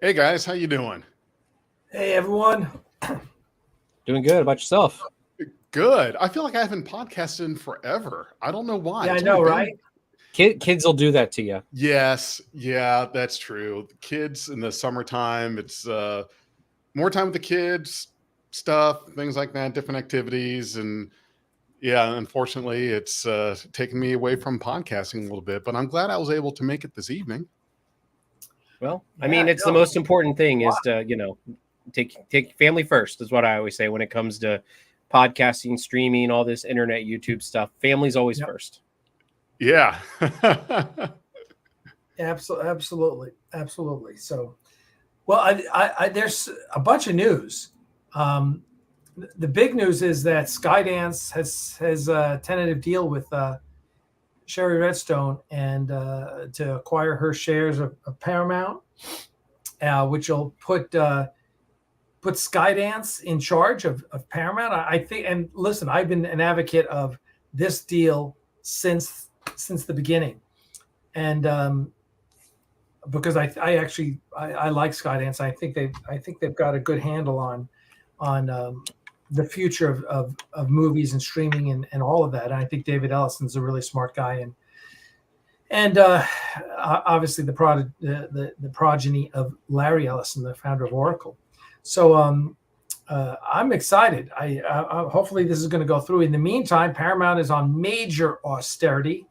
Hey guys, how you doing? Hey everyone. Doing good. About yourself? Good. I feel like I haven't podcasted in forever. I don't know why. Yeah, I It's know, only been- right? Kids will do that to you. Yes, yeah, that's true. The kids in the summertime, it's more time with the kids, stuff, things like that, different activities, and yeah, unfortunately, it's taken me away from podcasting a little bit. But I'm glad I was able to make it this evening. Well, Yeah, I mean, it's the no. most important thing is to, take family first is what I always say when it comes to podcasting, streaming, all this internet, YouTube stuff. Family's always Yep. first. Yeah. Absolutely. So, well, I there's a bunch of news. The big news is that Skydance has a tentative deal with Sherry Redstone and to acquire her shares of Paramount, which will put Skydance in charge of Paramount. I think, and listen, I've been an advocate of this deal since the beginning, and because I like Skydance. I think they've got a good handle on the future of movies and streaming and all of that. And I think David Ellison's a really smart guy, and obviously the progeny of Larry Ellison, the founder of Oracle. So I'm excited. I hopefully this is going to go through. In the meantime, Paramount is on major austerity.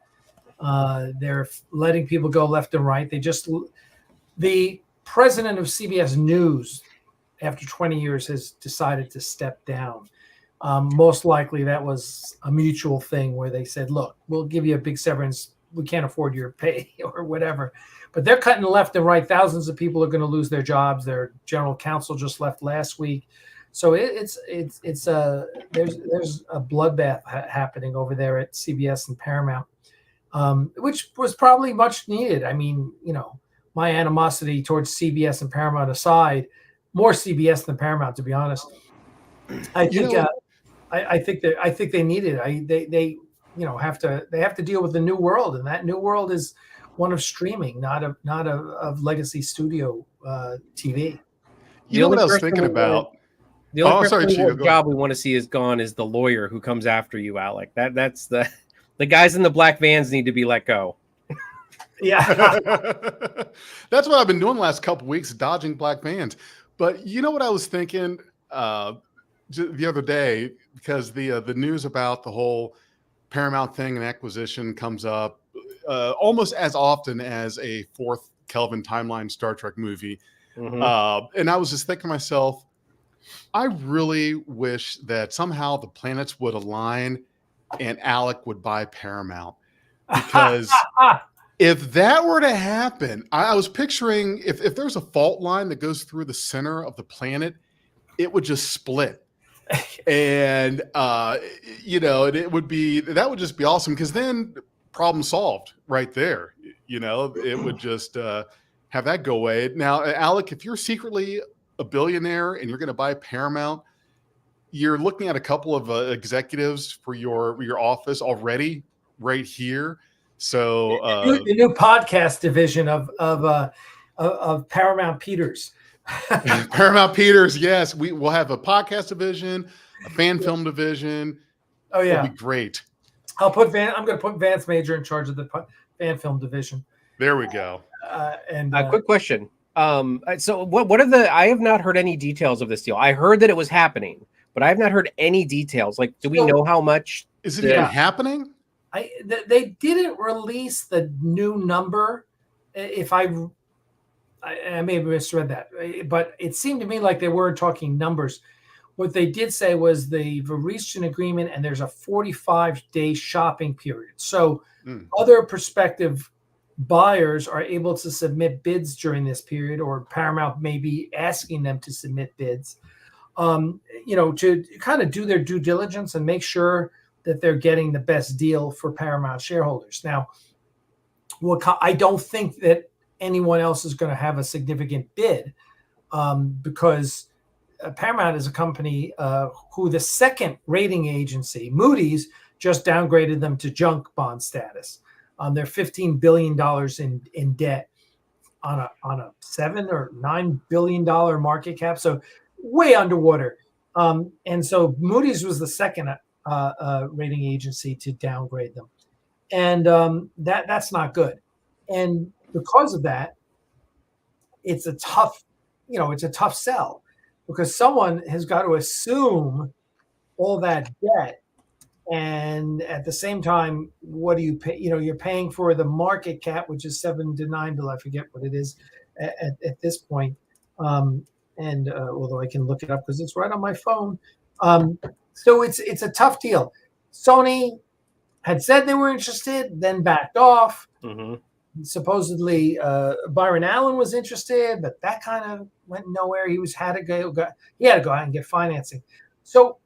They're letting people go left and right. The president of CBS News, after 20 years, has decided to step down. Most likely that was a mutual thing where they said, look, we'll give you a big severance. We can't afford your pay or whatever. But they're cutting left and right. Thousands of people are going to lose their jobs. Their general counsel just left last week. So there's a bloodbath happening over there at CBS and Paramount, which was probably much needed. I mean, my animosity towards CBS and Paramount aside, more CBS than Paramount, to be honest. I think they need it. They have to deal with the new world, and that new world is one of streaming, not of legacy studio TV. You know what I was thinking about? The only job we want to see is gone is the lawyer who comes after you, Alec. That's the guys in the black vans need to be let go. Yeah. That's what I've been doing the last couple of weeks, dodging black vans. But you know what I was thinking the other day, because the news about the whole Paramount thing and acquisition comes up almost as often as a fourth Kelvin timeline Star Trek movie. Mm-hmm. And I was just thinking to myself, I really wish that somehow the planets would align and Alec would buy Paramount. Because if that were to happen, I was picturing if there's a fault line that goes through the center of the planet, it would just split. And that would just be awesome, because then problem solved right there. It would just have that go away. Now, Alec, if you're secretly a billionaire and you're going to buy Paramount, you're looking at a couple of executives for your office already right here. So the new podcast division of Paramount Peters. Paramount Peters, yes. We will have a podcast division, a fan film division. Oh yeah, it'll be great. I'm going to put Vance Major in charge of the fan film division. There we go. And quick question. So what are I have not heard any details of this deal. I heard that it was happening, but I have not heard any details. Like, do we know how much? Is it even happening? They didn't release the new number. If I may have misread that, but it seemed to me like they were talking numbers. What they did say was they've reached an agreement and there's a 45-day shopping period. So other prospective buyers are able to submit bids during this period, or Paramount may be asking them to submit bids, to kind of do their due diligence and make sure that they're getting the best deal for Paramount shareholders. Now, I don't think that anyone else is going to have a significant bid because Paramount is a company who the second rating agency, Moody's, just downgraded them to junk bond status. They're $15 billion in debt. on a $7 or $9 billion market cap, so way underwater. And so Moody's was the second rating agency to downgrade them, and that's not good. And because of that, it's a tough sell, because someone has got to assume all that debt, and at the same time, what do you pay? You're paying for the market cap, which is $7 to $9. I forget what it is at this point. And although I can look it up because it's right on my phone. So it's a tough deal. Sony had said they were interested, then backed off. Mm-hmm. Supposedly Byron Allen was interested, but that kind of went nowhere. He had to go out and get financing. So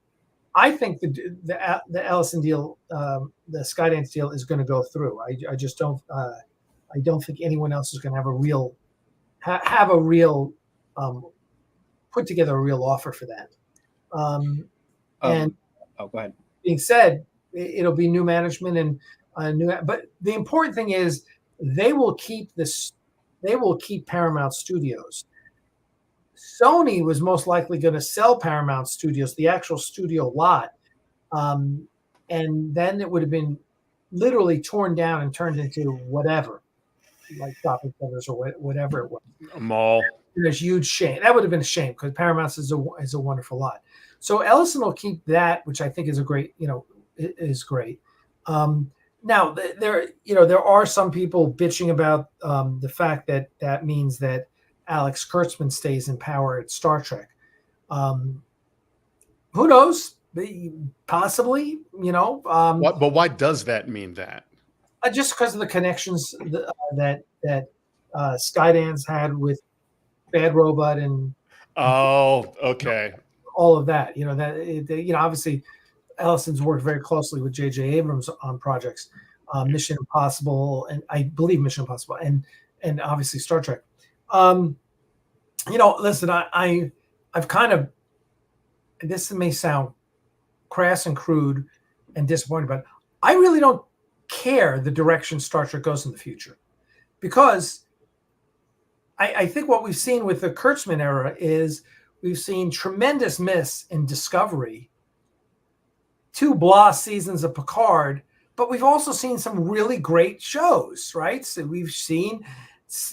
I think the Ellison deal, the Skydance deal, is going to go through. I just don't. I don't think anyone else is going to have a real put together a real offer for that. And go ahead. Being said, it'll be new management and new. But the important thing is they will keep this. They will keep Paramount Studios. Sony was most likely going to sell Paramount Studios, the actual studio lot, and then it would have been literally torn down and turned into whatever, like shopping centers or whatever it was. A mall. There's huge shame. That would have been a shame because Paramount is a wonderful lot. So Ellison will keep that, which I think is is great. Now there are some people bitching about the fact that means that Alex Kurtzman stays in power at Star Trek. Who knows? Possibly, But why does that mean that? Just because of the connections that Skydance had with Bad Robot and okay, all of that. Obviously Ellison's worked very closely with J.J. Abrams on projects, Mission Impossible, and I believe Mission Impossible, and obviously Star Trek. Listen, I've kind of, this may sound crass and crude and disappointing, but I really don't care the direction Star Trek goes in the future, because I think what we've seen with the Kurtzman era is we've seen tremendous miss in Discovery, 2 blah seasons of Picard, but we've also seen some really great shows, right? So we've seen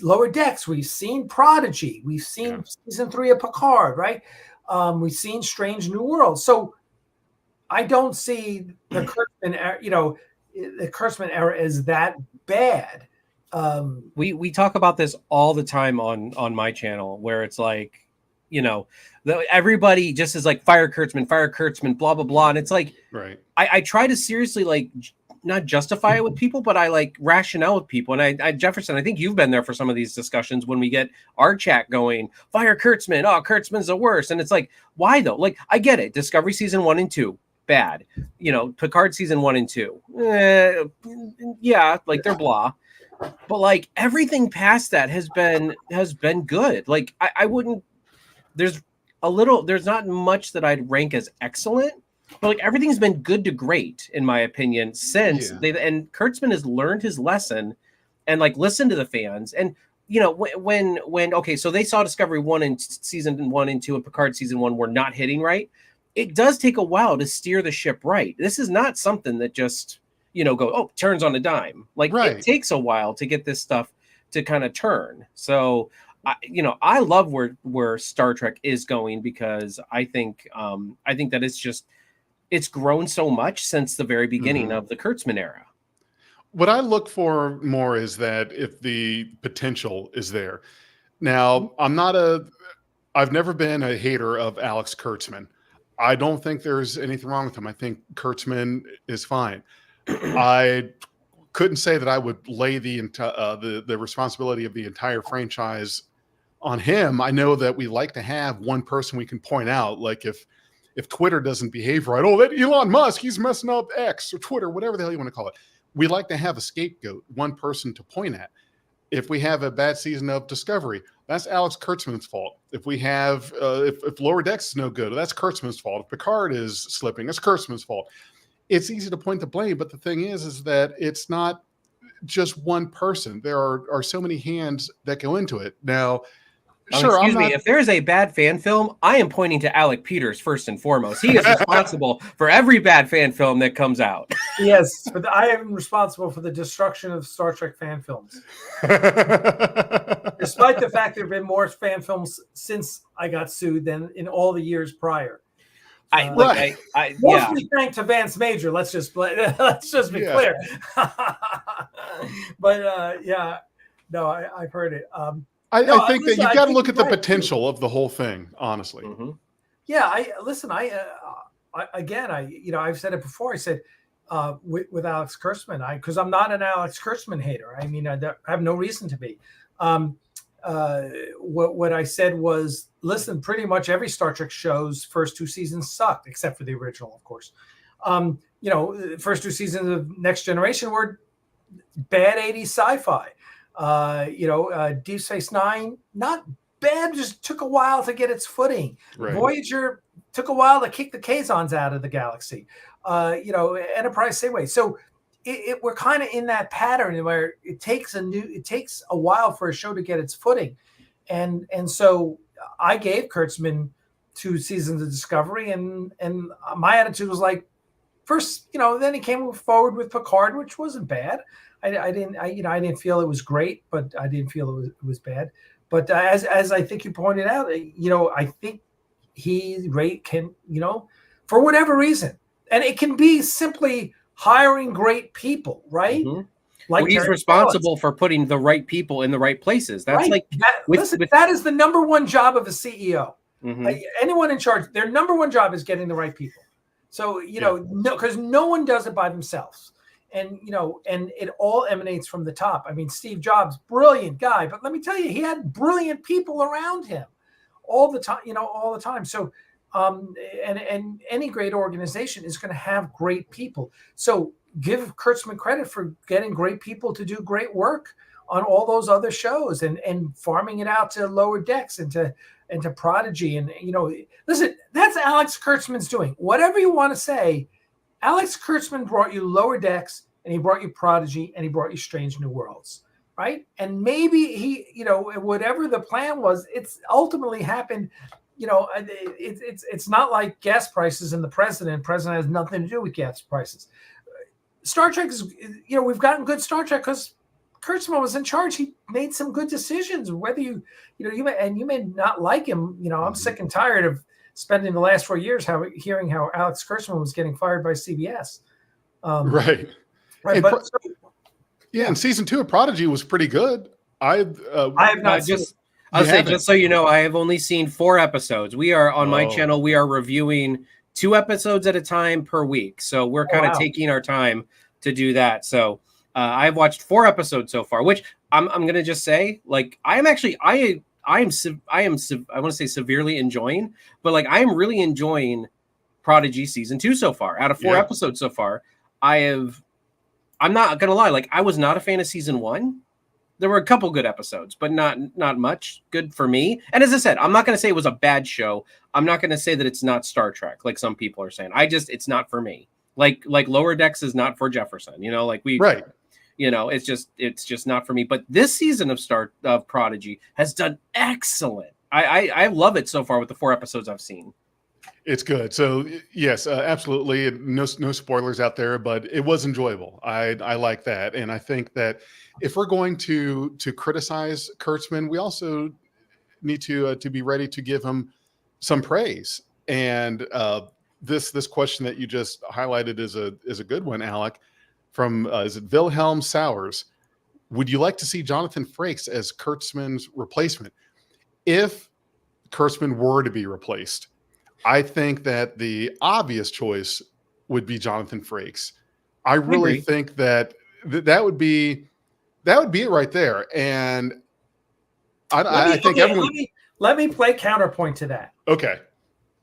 Lower Decks, we've seen Prodigy, we've seen season 3 of Picard, right? We've seen Strange New Worlds. So I don't see the Kurtzman era, the Kurtzman era is that bad. We talk about this all the time on my channel, where it's like, everybody just is like fire Kurtzman, blah blah blah, and it's like, right. I try to seriously not justify it with people, but I rationale with people. And I Jefferson, I think you've been there for some of these discussions when we get our chat going, fire Kurtzman, Kurtzman's the worst. And it's like, why though? Like, I get it. Discovery season 1 and 2, bad. Picard season 1 and 2. They're blah. But everything past that has been good. I wouldn't, there's not much that I'd rank as excellent, but everything's been good to great in my opinion since and Kurtzman has learned his lesson and listened to the fans. And so they saw Discovery 1 and season 1 and 2 and Picard season 1 were not hitting right. It does take a while to steer the ship right. This is not something that just turns on a dime. It takes a while to get this stuff to kind of turn. So I love where Star Trek is going, because I think that it's grown so much since the very beginning of the Kurtzman era. What I look for more is that if the potential is there. Now, I've never been a hater of Alex Kurtzman. I don't think there's anything wrong with him. I think Kurtzman is fine. I couldn't say that I would lay the responsibility of the entire franchise on him. I know that we like to have one person we can point out, like if Twitter doesn't behave right, that Elon Musk, he's messing up X or Twitter, whatever the hell you want to call it. We like to have a scapegoat, one person to point at. If we have a bad season of Discovery, that's Alex Kurtzman's fault. If we have, if Lower Decks is no good, that's Kurtzman's fault. If Picard is slipping, that's Kurtzman's fault. It's easy to point the blame, but the thing is that it's not just one person. There are so many hands that go into it. Now, sure, Excuse me. If there is a bad fan film, I am pointing to Alec Peters first and foremost. He is responsible for every bad fan film that comes out. Yes, but I am responsible for the destruction of Star Trek fan films. Despite the fact there have been more fan films since I got sued than in all the years prior. Right. Mostly thanks to Vance Major. Let's just be clear. But no, I've heard it. I think that you've got to look at the potential of the whole thing, honestly. Mm-hmm. Yeah, I've said it before. I said with Alex Kurtzman, because I'm not an Alex Kurtzman hater. I mean, I have no reason to be. What I said was, listen, pretty much every Star Trek show's first 2 seasons sucked, except for the original, of course. First 2 seasons of Next Generation were bad 80s sci-fi. Deep Space Nine, not bad, just took a while to get its footing. Right. Voyager took a while to kick the Kazons out of the galaxy. Enterprise same way. So we're kind of in that pattern where it takes a while for a show to get its footing. And so I gave Kurtzman 2 seasons of Discovery, and my attitude was like, first, then he came forward with Picard, which wasn't bad. I didn't feel it was great, but I didn't feel it was bad. But as I think you pointed out, I think he can, for whatever reason, and it can be simply hiring great people, right? Mm-hmm. Like he's responsible for putting the right people in the right places. That's right. That is the number one job of a CEO. Mm-hmm. Anyone in charge, their number one job is getting the right people. So, because no one does it by themselves. And, and it all emanates from the top. I mean, Steve Jobs, brilliant guy, but let me tell you, he had brilliant people around him all the time. So, and any great organization is going to have great people. So give Kurtzman credit for getting great people to do great work on all those other shows and farming it out to Lower Decks and to Prodigy. And, listen, that's Alex Kurtzman's doing. Whatever you want to say, Alex Kurtzman brought you Lower Decks, and he brought you Prodigy, and he brought you Strange New Worlds, right? And maybe he, whatever the plan was, it's ultimately happened. It's not like gas prices and the president has nothing to do with gas prices. Star Trek is, we've gotten good Star Trek because Kurtzman was in charge. He made some good decisions. Whether you may not like him. I'm sick and tired of spending the last 4 years hearing how Alex Kurtzman was getting fired by CBS. Right. And and season 2 of Prodigy was pretty good. I have not just so you know, I have only seen 4 episodes. We are on my channel. We are reviewing 2 episodes at a time per week. So we're kind of taking our time to do that. So I've watched 4 episodes so far, which I'm going to just say, like, I want to say severely enjoying, but like I am really enjoying Prodigy season 2 so far. Out of 4 episodes so far, I'm not gonna lie, like I was not a fan of season 1. There were a couple good episodes, but not much good for me. And as I said, I'm not gonna say it was a bad show. I'm not gonna say that it's not Star Trek, like some people are saying. It's not for me. Like Lower Decks is not for Jefferson, right. It's just not for me. But this season of Prodigy has done excellent. I love it so far with the 4 episodes I've seen. It's good. So yes, absolutely. No spoilers out there, but it was enjoyable. I like that. And I think that if we're going to criticize Kurtzman, we also need to be ready to give him some praise. And this question that you just highlighted is a good one, Alec, from is it Wilhelm Sowers? Would you like to see Jonathan Frakes as Kurtzman's replacement? If Kurtzman were to be replaced, I think that the obvious choice would be Jonathan Frakes. I really think that would be it right there. And I think everyone. Let me play counterpoint to that. Okay.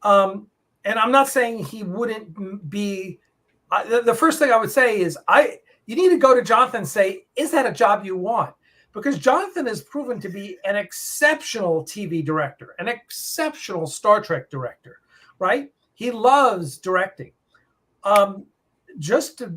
And I'm not saying he wouldn't be. The first thing I would say is you need to go to Jonathan and say, is that a job you want? Because Jonathan has proven to be an exceptional TV director, an exceptional Star Trek director. Right? He loves directing. Just to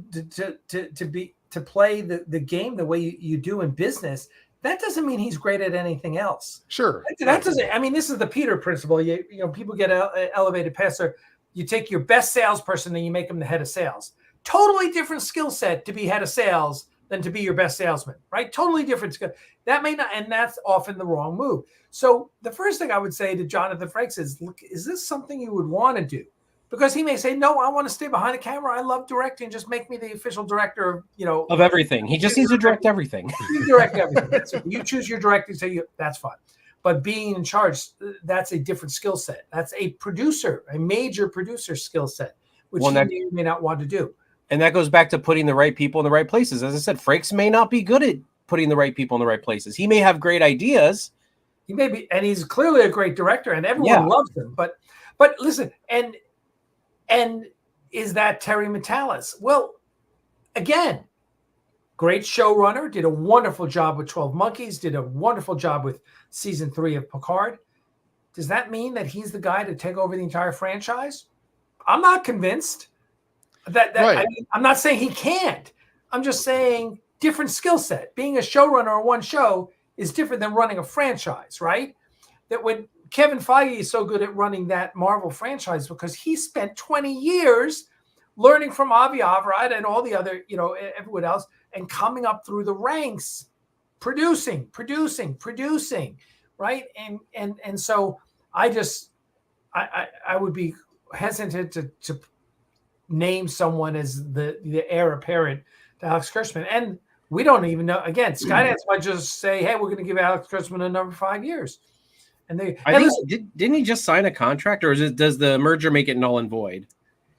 to play the game the way you do in business, that doesn't mean he's great at anything else. Sure. That doesn't. I mean, this is the Peter principle. You know, people get elevated past there. You take your best salesperson and you make them the head of sales. Totally different skill set to be head of sales than to be your best salesman, right? Totally different skill. That may not, and that's often the wrong move. So the first thing I would say to Jonathan Frakes is, look, is this something you would want to do? Because he may say, no, I want to stay behind the camera. I love directing. Just make me the official director of, of everything. He just needs to direct everything. You direct everything. You choose your directing, so that's fine. But being in charge, that's a different skill set. That's a producer, a major producer skill set, which you may or may not want to do. And that goes back to putting the right people in the right places. As I said, Frakes may not be good at putting the right people in the right places. He may have great ideas. He may be, and he's clearly a great director, and everyone loves him. But listen, and is that Terry Matalas? Well, again, great showrunner, did a wonderful job with 12 Monkeys, did a wonderful job with season 3 of Picard. Does that mean that he's the guy to take over the entire franchise? I'm not convinced. Right. I mean, I'm not saying he can't. I'm just saying different skill set. Being a showrunner on one show is different than running a franchise, right? That when Kevin Feige is so good at running that Marvel franchise because he spent 20 years learning from Avi Arad and all the other, everyone else, and coming up through the ranks, producing, right? And so I would be hesitant to name someone as the heir apparent to Alex Kurtzman. And we don't even know. Again, Skydance might just say, hey, we're going to give Alex Kurtzman another 5 years. And didn't he just sign a contract, or does the merger make it null and void?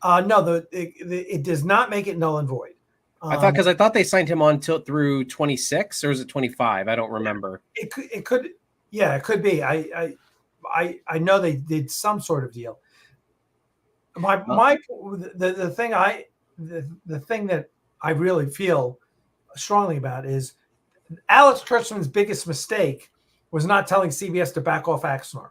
No, it does not make it null and void. I thought they signed him on through 26, or is it 25? I don't remember. It could be. I know they did some sort of deal. The thing that I really feel strongly about is Alex Kurtzman's biggest mistake was not telling CBS to back off Axanar.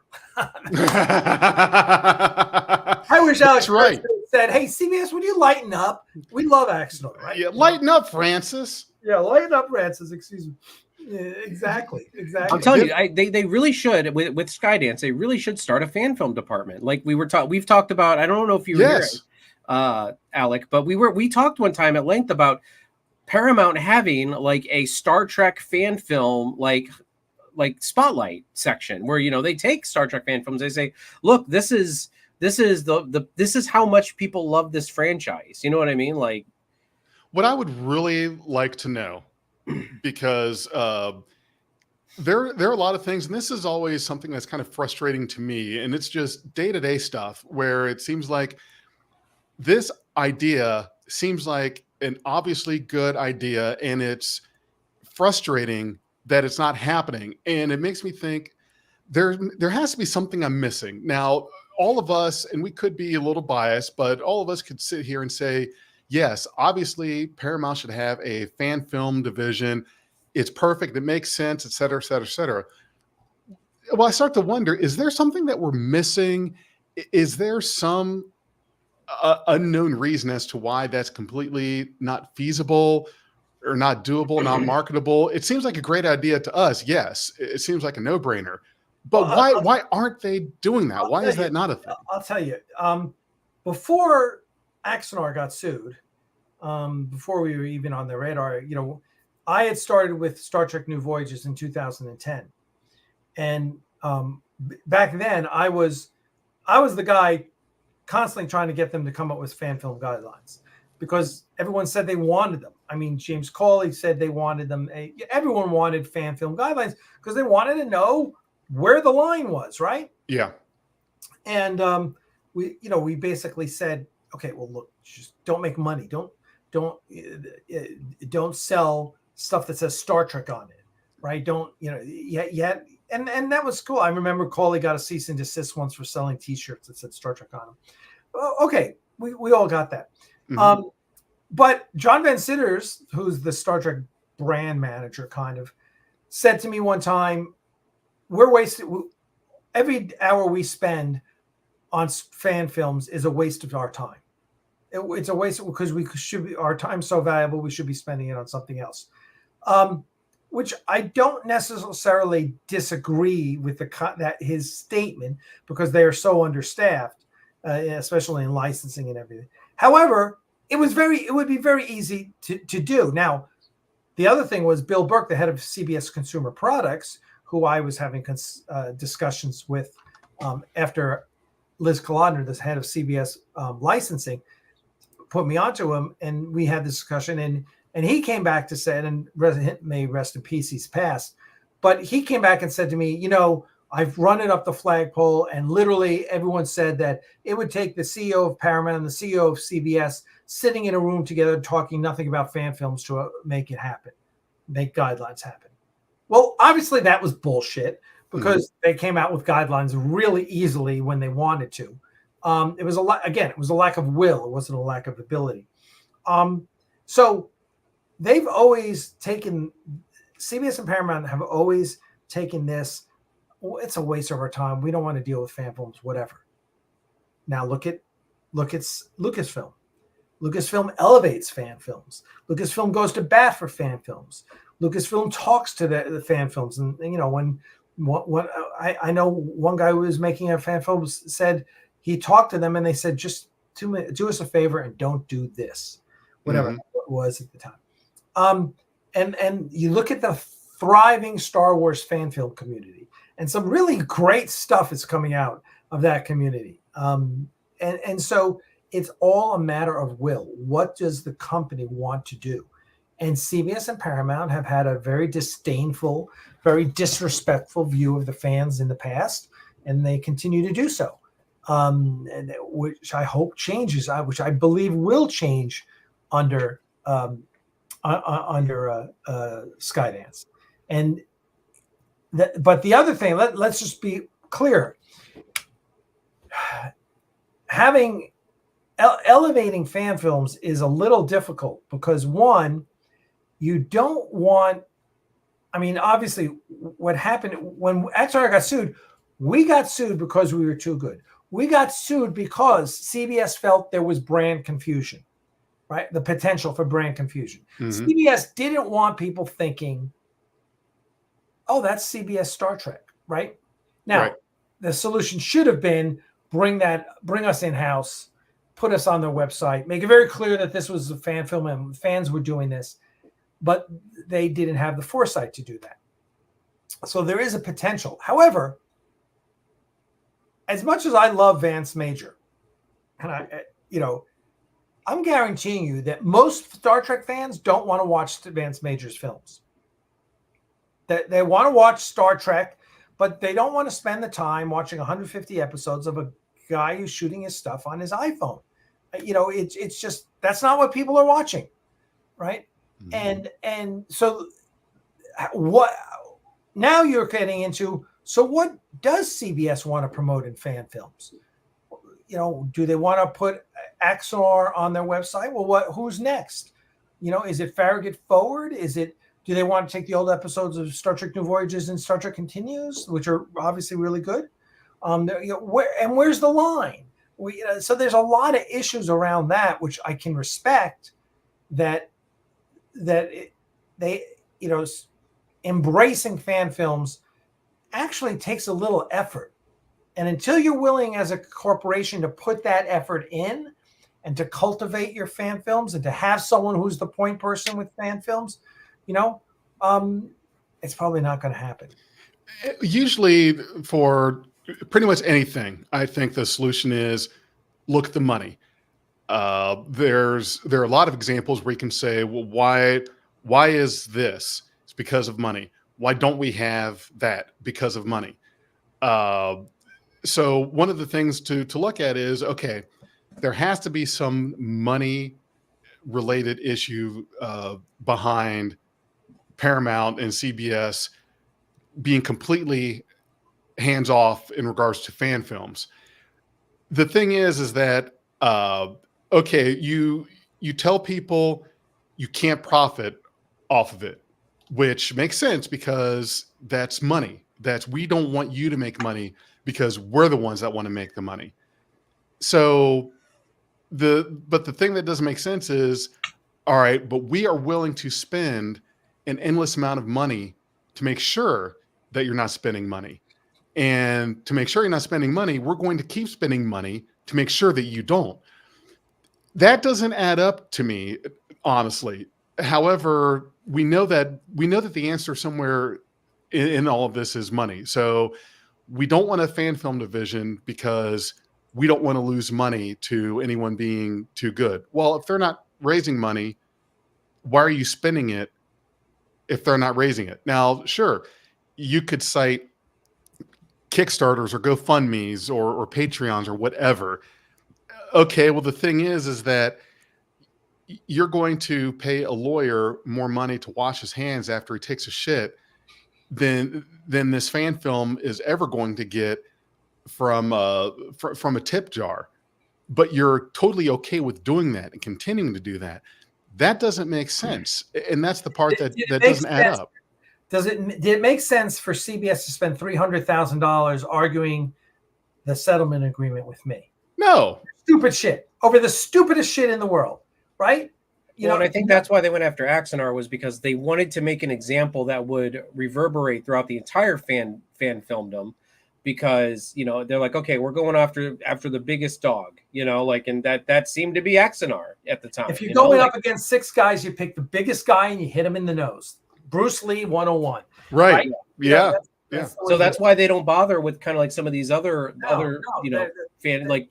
I wish Alex Kurtzman said, "Hey, CBS, would you lighten up? We love Axanar, right? Yeah, lighten up, Francis. Yeah, lighten up, Francis. Excuse me." Yeah, exactly. I'm telling you, they really should with Skydance. They really should start a fan film department, like we've talked about. I don't know if you were here, Alec, but we talked one time at length about Paramount having like a Star Trek fan film like spotlight section where they take Star Trek fan films. They say, look, this is how much people love this franchise. You know what I mean? Like, what I would really like to know, because there are a lot of things, and this is always something that's kind of frustrating to me, and it's just day-to-day stuff where it seems like this idea seems like an obviously good idea, and it's frustrating that it's not happening. And it makes me think there has to be something I'm missing. Now, all of us, and we could be a little biased, but all of us could sit here and say, yes, obviously Paramount should have a fan film division. It's perfect. It makes sense, et cetera, et cetera, et cetera. Well, I start to wonder, is there something that we're missing? Is there some unknown reason as to why that's completely not feasible or not doable, not marketable? It seems like a great idea to us. Yes, it seems like a no-brainer. But why aren't they doing that? Why is that not a thing? I'll tell you. Before Axanar got sued, before we were even on the radar, I had started with Star Trek New Voyages in 2010. And back then I was the guy constantly trying to get them to come up with fan film guidelines because everyone said they wanted them. I mean, James Cawley said they wanted them. Everyone wanted fan film guidelines because they wanted to know where the line was, right? Yeah. And we basically said, okay, well, look, just don't make money. Don't sell stuff that says Star Trek on it, right? Don't, and that was cool. I remember Cawley got a cease and desist once for selling T-shirts that said Star Trek on them. Okay, we all got that. Mm-hmm. But John Van Sitters, who's the Star Trek brand manager, kind of said to me one time, we're wasting every hour we spend on fan films is a waste of our time. It's a waste because our time's so valuable. We should be spending it on something else. Which I don't necessarily disagree with that his statement, because they are so understaffed, especially in licensing and everything. However, it would be very easy to do. Now, the other thing was Bill Burke, the head of CBS Consumer Products, who I was having discussions with after Liz Kolodner, the head of CBS licensing, put me onto him, and we had this discussion, and he came back to say, and may rest in peace, he's passed, but he came back and said to me, I've run it up the flagpole, and literally everyone said that it would take the CEO of Paramount and the CEO of CBS sitting in a room together talking nothing about fan films to make it happen, make guidelines happen. Well, obviously that was bullshit, because they came out with guidelines really easily when they wanted to. It was it was a lack of will. It wasn't a lack of ability. So they've always taken, CBS and Paramount have always taken this, it's a waste of our time. We don't want to deal with fan films, whatever. Now look at Lucasfilm. Lucasfilm elevates fan films. Lucasfilm goes to bat for fan films. Lucasfilm talks to the fan films. And when I know one guy who was making a fan film said he talked to them and they said, just do us a favor and don't do this, whatever it was at the time. And you look at the thriving Star Wars fan film community, and some really great stuff is coming out of that community. And so it's all a matter of will. What does the company want to do? And CBS and Paramount have had a very disdainful, very disrespectful view of the fans in the past, and they continue to do so, which I hope changes, which I believe will change under Skydance. And but the other thing, let's just be clear. Elevating fan films is a little difficult because, one, you don't want, obviously what happened when Axanar got sued, we got sued because we were too good. We got sued because CBS felt there was brand confusion, right? The potential for brand confusion. CBS didn't want people thinking, oh, that's CBS Star Trek, right? Now, the solution should have been bring us in-house, put us on their website, make it very clear that this was a fan film and fans were doing this, but they didn't have the foresight to do that. So there is a potential. However, as much as I love Vance Major, and I'm guaranteeing you that most Star Trek fans don't want to watch Vance Major's films. They want to watch Star Trek, but they don't want to spend the time watching 150 episodes of a guy who's shooting his stuff on his iPhone. It's just, that's not what people are watching, right? And so what now you're getting into, so what does CBS want to promote in fan films? Do they want to put Axanar on their website? Well, who's next? Is it Farragut Forward? Do they want to take the old episodes of Star Trek New Voyages and Star Trek Continues, which are obviously really good? Where's the line? So there's a lot of issues around that, which I can respect, embracing fan films actually takes a little effort. And until you're willing as a corporation to put that effort in and to cultivate your fan films and to have someone who's the point person with fan films, it's probably not going to happen. Usually for pretty much anything, I think the solution is look at the money. There are a lot of examples where you can say, well, why is this? It's because of money. Why don't we have that? Because of money. So one of the things to look at is, okay, there has to be some money related issue behind Paramount and CBS being completely hands off in regards to fan films. The thing is that, okay, you tell people you can't profit off of it, which makes sense because that's money. We don't want you to make money because we're the ones that want to make the money. So but the thing that doesn't make sense is, all right, but we are willing to spend an endless amount of money to make sure that you're not spending money. And to make sure you're not spending money, we're going to keep spending money to make sure that you don't. That doesn't add up to me, honestly. However, we know that the answer somewhere in all of this is money. So we don't want a fan film division because we don't want to lose money to anyone being too good. Well, if they're not raising money, why are you spending it if they're not raising it? Now, sure, you could cite Kickstarters or GoFundMe's or Patreons or whatever. Okay, well, the thing is that you're going to pay a lawyer more money to wash his hands after he takes a shit than this fan film is ever going to get from a tip jar. But you're totally okay with doing that and continuing to do that. That doesn't make sense, and that's the part that doesn't add up. Did it make sense for CBS to spend $300,000 arguing the settlement agreement with me? No. Stupid shit over the stupidest shit in the world, right? And I think that's why they went after Axanar, was because they wanted to make an example that would reverberate throughout the entire fan filmdom, because they're like, okay, we're going after the biggest dog, and that seemed to be Axanar at the time. If you're going up against 6 guys, you pick the biggest guy and you hit him in the nose. Bruce Lee 101. Right. Yeah. So that's why they don't bother with kind of like some of these other fan, like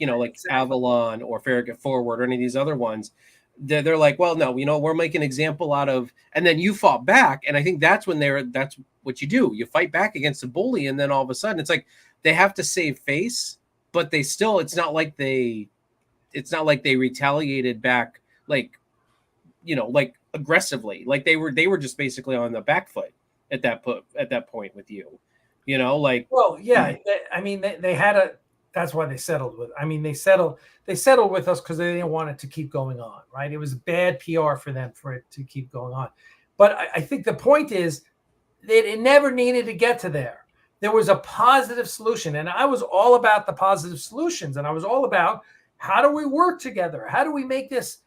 Avalon or Farragut Forward or any of these other ones. They're like, well, no, we're making an example out of, and then you fought back, and I think that's when that's what you do. You fight back against a bully, and then all of a sudden it's like they have to save face, but they still, it's not like they retaliated back, like aggressively, like they were just basically on the back foot at that point with you, Well, yeah, they had a. That's why they settled with. They settled with us because they didn't want it to keep going on, right? It was bad PR for them for it to keep going on. But I think the point is that it never needed to get to there. There was a positive solution, and I was all about the positive solutions, and I was all about how do we work together? How do we make this?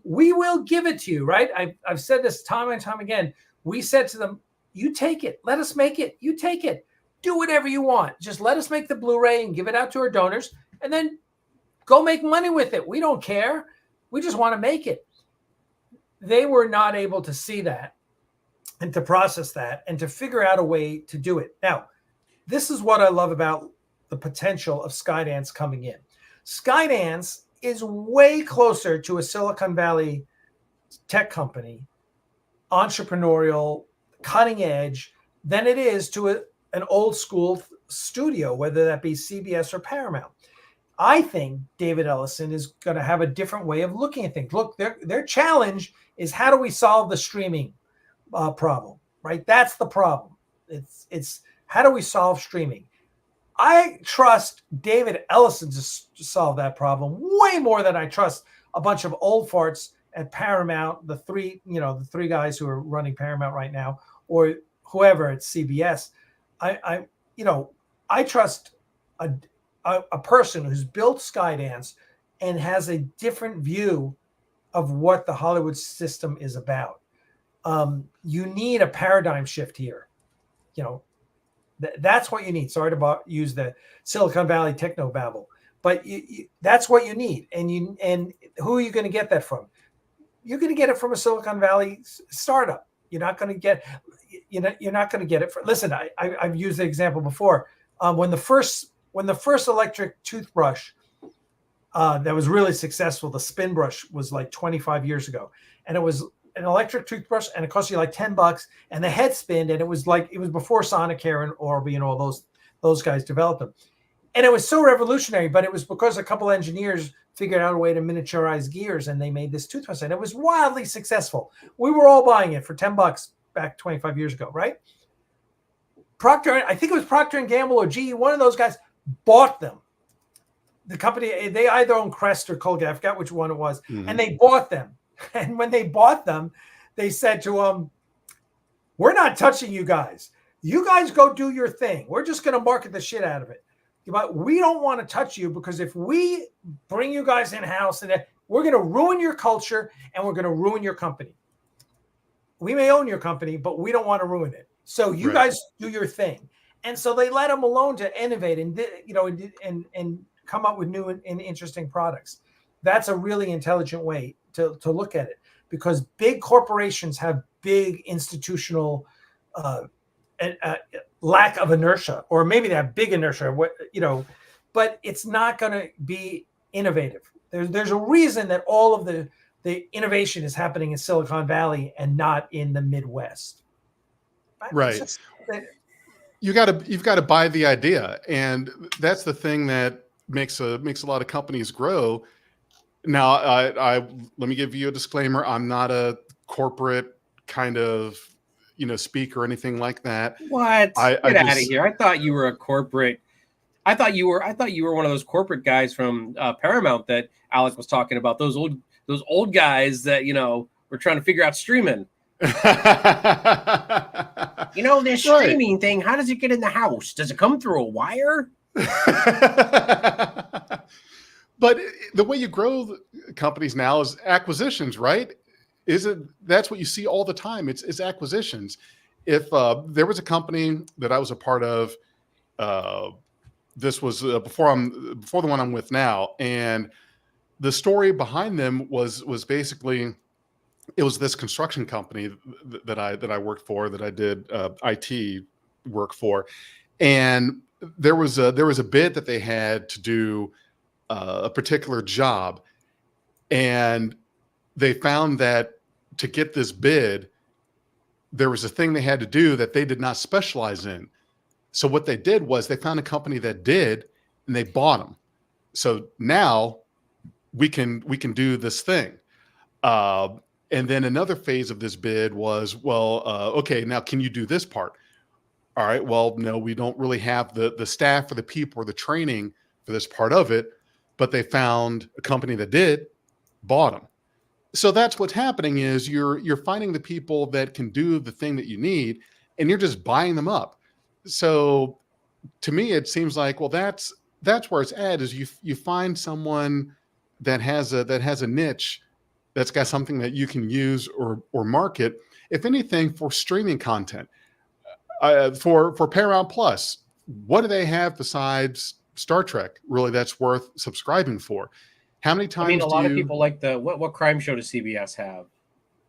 We will give it to you, right? I've said this time and time again. We said to them, you take it. Let us make it. You take it. Do whatever you want. Just let us make the Blu-ray and give it out to our donors, and then go make money with it. We don't care. We just want to make it. They were not able to see that and to process that and to figure out a way to do it. Now, this is what I love about the potential of Skydance coming in. Skydance is way closer to a Silicon Valley tech company, entrepreneurial, cutting edge, than it is to an old school studio, whether that be CBS or Paramount. I think David Ellison is going to have a different way of looking at things. Look, their challenge is, how do we solve the streaming problem, right? That's the problem. It's how do we solve streaming? I trust David Ellison to solve that problem way more than I trust a bunch of old farts at Paramount, the three guys who are running Paramount right now, or whoever at CBS. I trust a person who's built Skydance and has a different view of what the Hollywood system is about. You need a paradigm shift here. That's what you need. Sorry to use the Silicon Valley techno babble, but that's what you need. And who are you going to get that from? You're going to get it from a Silicon Valley startup. You're not going to get it from. Listen, I've used the example before. When the first electric toothbrush that was really successful, the spin brush, was like 25 years ago, and it was an electric toothbrush, and it cost you like $10, and the head spinned, and it was before Sonicare and Orbi and all those guys developed them, and it was so revolutionary. But it was because a couple engineers figured out a way to miniaturize gears, and they made this toothbrush, and it was wildly successful. We were all buying it for $10 back 25 years ago, right? I think it was Procter & Gamble or GE, one of those guys bought them. The company, they either owned Crest or Colgate, I forgot which one it was, and they bought them. And when they bought them, they said to them, we're not touching you guys. You guys go do your thing. We're just going to market the shit out of it. but we don't want to touch you because if we bring you guys in house, and we're going to ruin your culture and we're going to ruin your company. We may own your company, but we don't want to ruin it. So you guys do your thing. And so they let them alone to innovate and and come up with new and interesting products. That's a really intelligent way to look at it, because big corporations have big institutional lack of inertia, or maybe they have big inertia, but it's not going to be innovative. There's a reason that all of the innovation is happening in Silicon Valley and not in the Midwest. Right. You've got to buy the idea, and that's the thing that makes a lot of companies grow. Now, I let me give you a disclaimer. I'm not a corporate kind of speaker or anything like that. What? Get out of here! I thought you were a corporate. I thought you were one of those corporate guys from Paramount that Alec was talking about. Those old guys that were trying to figure out streaming. This streaming thing. How does it get in the house? Does it come through a wire? But the way you grow companies now is acquisitions, right? That's what you see all the time. It's acquisitions. If there was a company that I was a part of, this was before the one I'm with now, and the story behind them was basically, it was this construction company that I worked for, that I did IT work for, and there was a bid that they had to do a particular job, and they found that to get this bid, there was a thing they had to do that they did not specialize in. So what they did was they found a company that did, and they bought them. So now we can do this thing. And then another phase of this bid was, okay, now can you do this part? All right, well, no, we don't really have the staff or the people or the training for this part of it, but they found a company that did, bought them. So that's what's happening is you're finding the people that can do the thing that you need, and you're just buying them up. So to me, it seems like, well, that's where it's at, is you find someone that has a niche, that's got something that you can use or market, if anything, for streaming content. For Paramount Plus, what do they have besides Star Trek really that's worth subscribing for? How many times? A lot of people like what crime show does CBS have?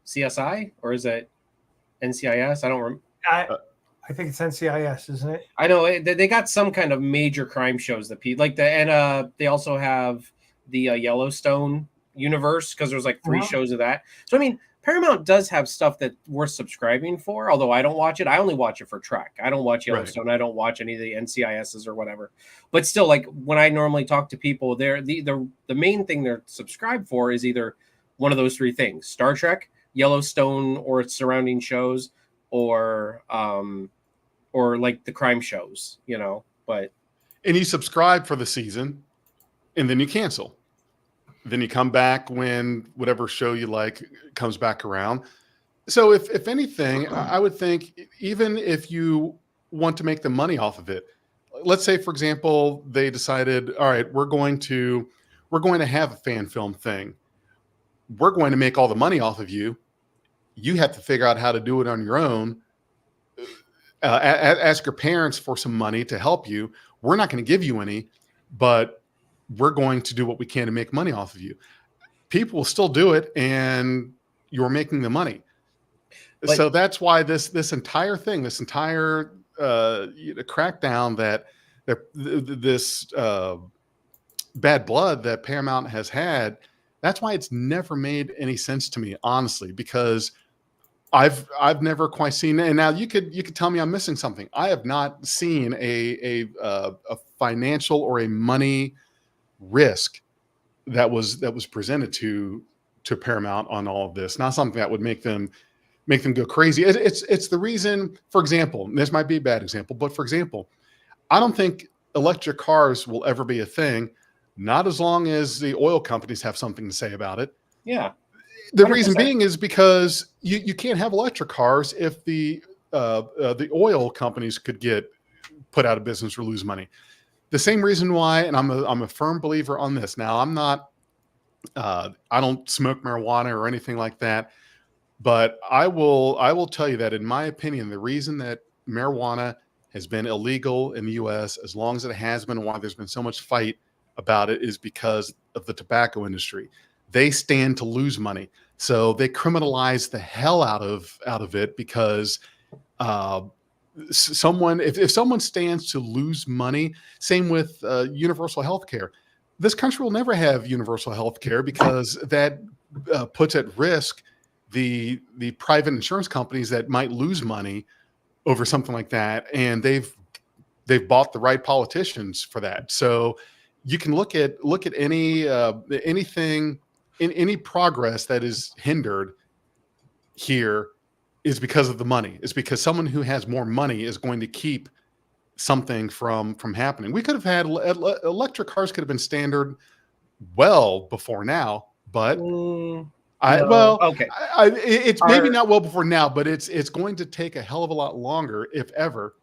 CSI, or is it NCIS? I don't remember. I think it's NCIS, isn't it? I know they got some kind of major crime shows that people like and they also have the Yellowstone universe, because there's like 3 shows of that. So Paramount does have stuff that we're subscribing for, although I don't watch it. I only watch it for Trek. I don't watch Yellowstone. Right. I don't watch any of the NCISs or whatever. But still, like when I normally talk to people, the main thing they're subscribed for is either one of those 3 things: Star Trek, Yellowstone or its surrounding shows, or like the crime shows, But and you subscribe for the season, and then you cancel. Then you come back when whatever show you like comes back around. So if anything, I would think, even if you want to make the money off of it, let's say, for example, they decided, all right, we're going to have a fan film thing. We're going to make all the money off of you. You have to figure out how to do it on your own. Ask your parents for some money to help you. We're not going to give you any, but we're going to do what we can to make money off of you. People will still do it, and you're making the money. So that's why this entire thing, this entire crackdown, that this bad blood that Paramount has had, that's why it's never made any sense to me, honestly, because I've never quite seen. And now you could tell me I'm missing something. I have not seen a financial or a money risk that was presented to Paramount on all of this. Not something that would make them go crazy. It's the reason, for example, this might be a bad example, but for example, I don't think electric cars will ever be a thing, not as long as the oil companies have something to say about it. Yeah. The 100%. Reason being is because you can't have electric cars if the oil companies could get put out of business or lose money. The same reason why, and I'm a firm believer on this. Now, I'm not, I don't smoke marijuana or anything like that, but I will tell you that in my opinion, the reason that marijuana has been illegal in the U.S. as long as it has been, and why there's been so much fight about it, is because of the tobacco industry. They stand to lose money, so they criminalize the hell out of it because if someone stands to lose money, same with universal health care. This country will never have universal health care because that puts at risk the private insurance companies that might lose money over something like that, and they've bought the right politicians for that. So you can look at anything in any progress that is hindered here is because of the money. It's because someone who has more money is going to keep something from happening. We could have had electric cars could have been standard well before now, but okay. It's maybe not well before now, but it's going to take a hell of a lot longer, if ever.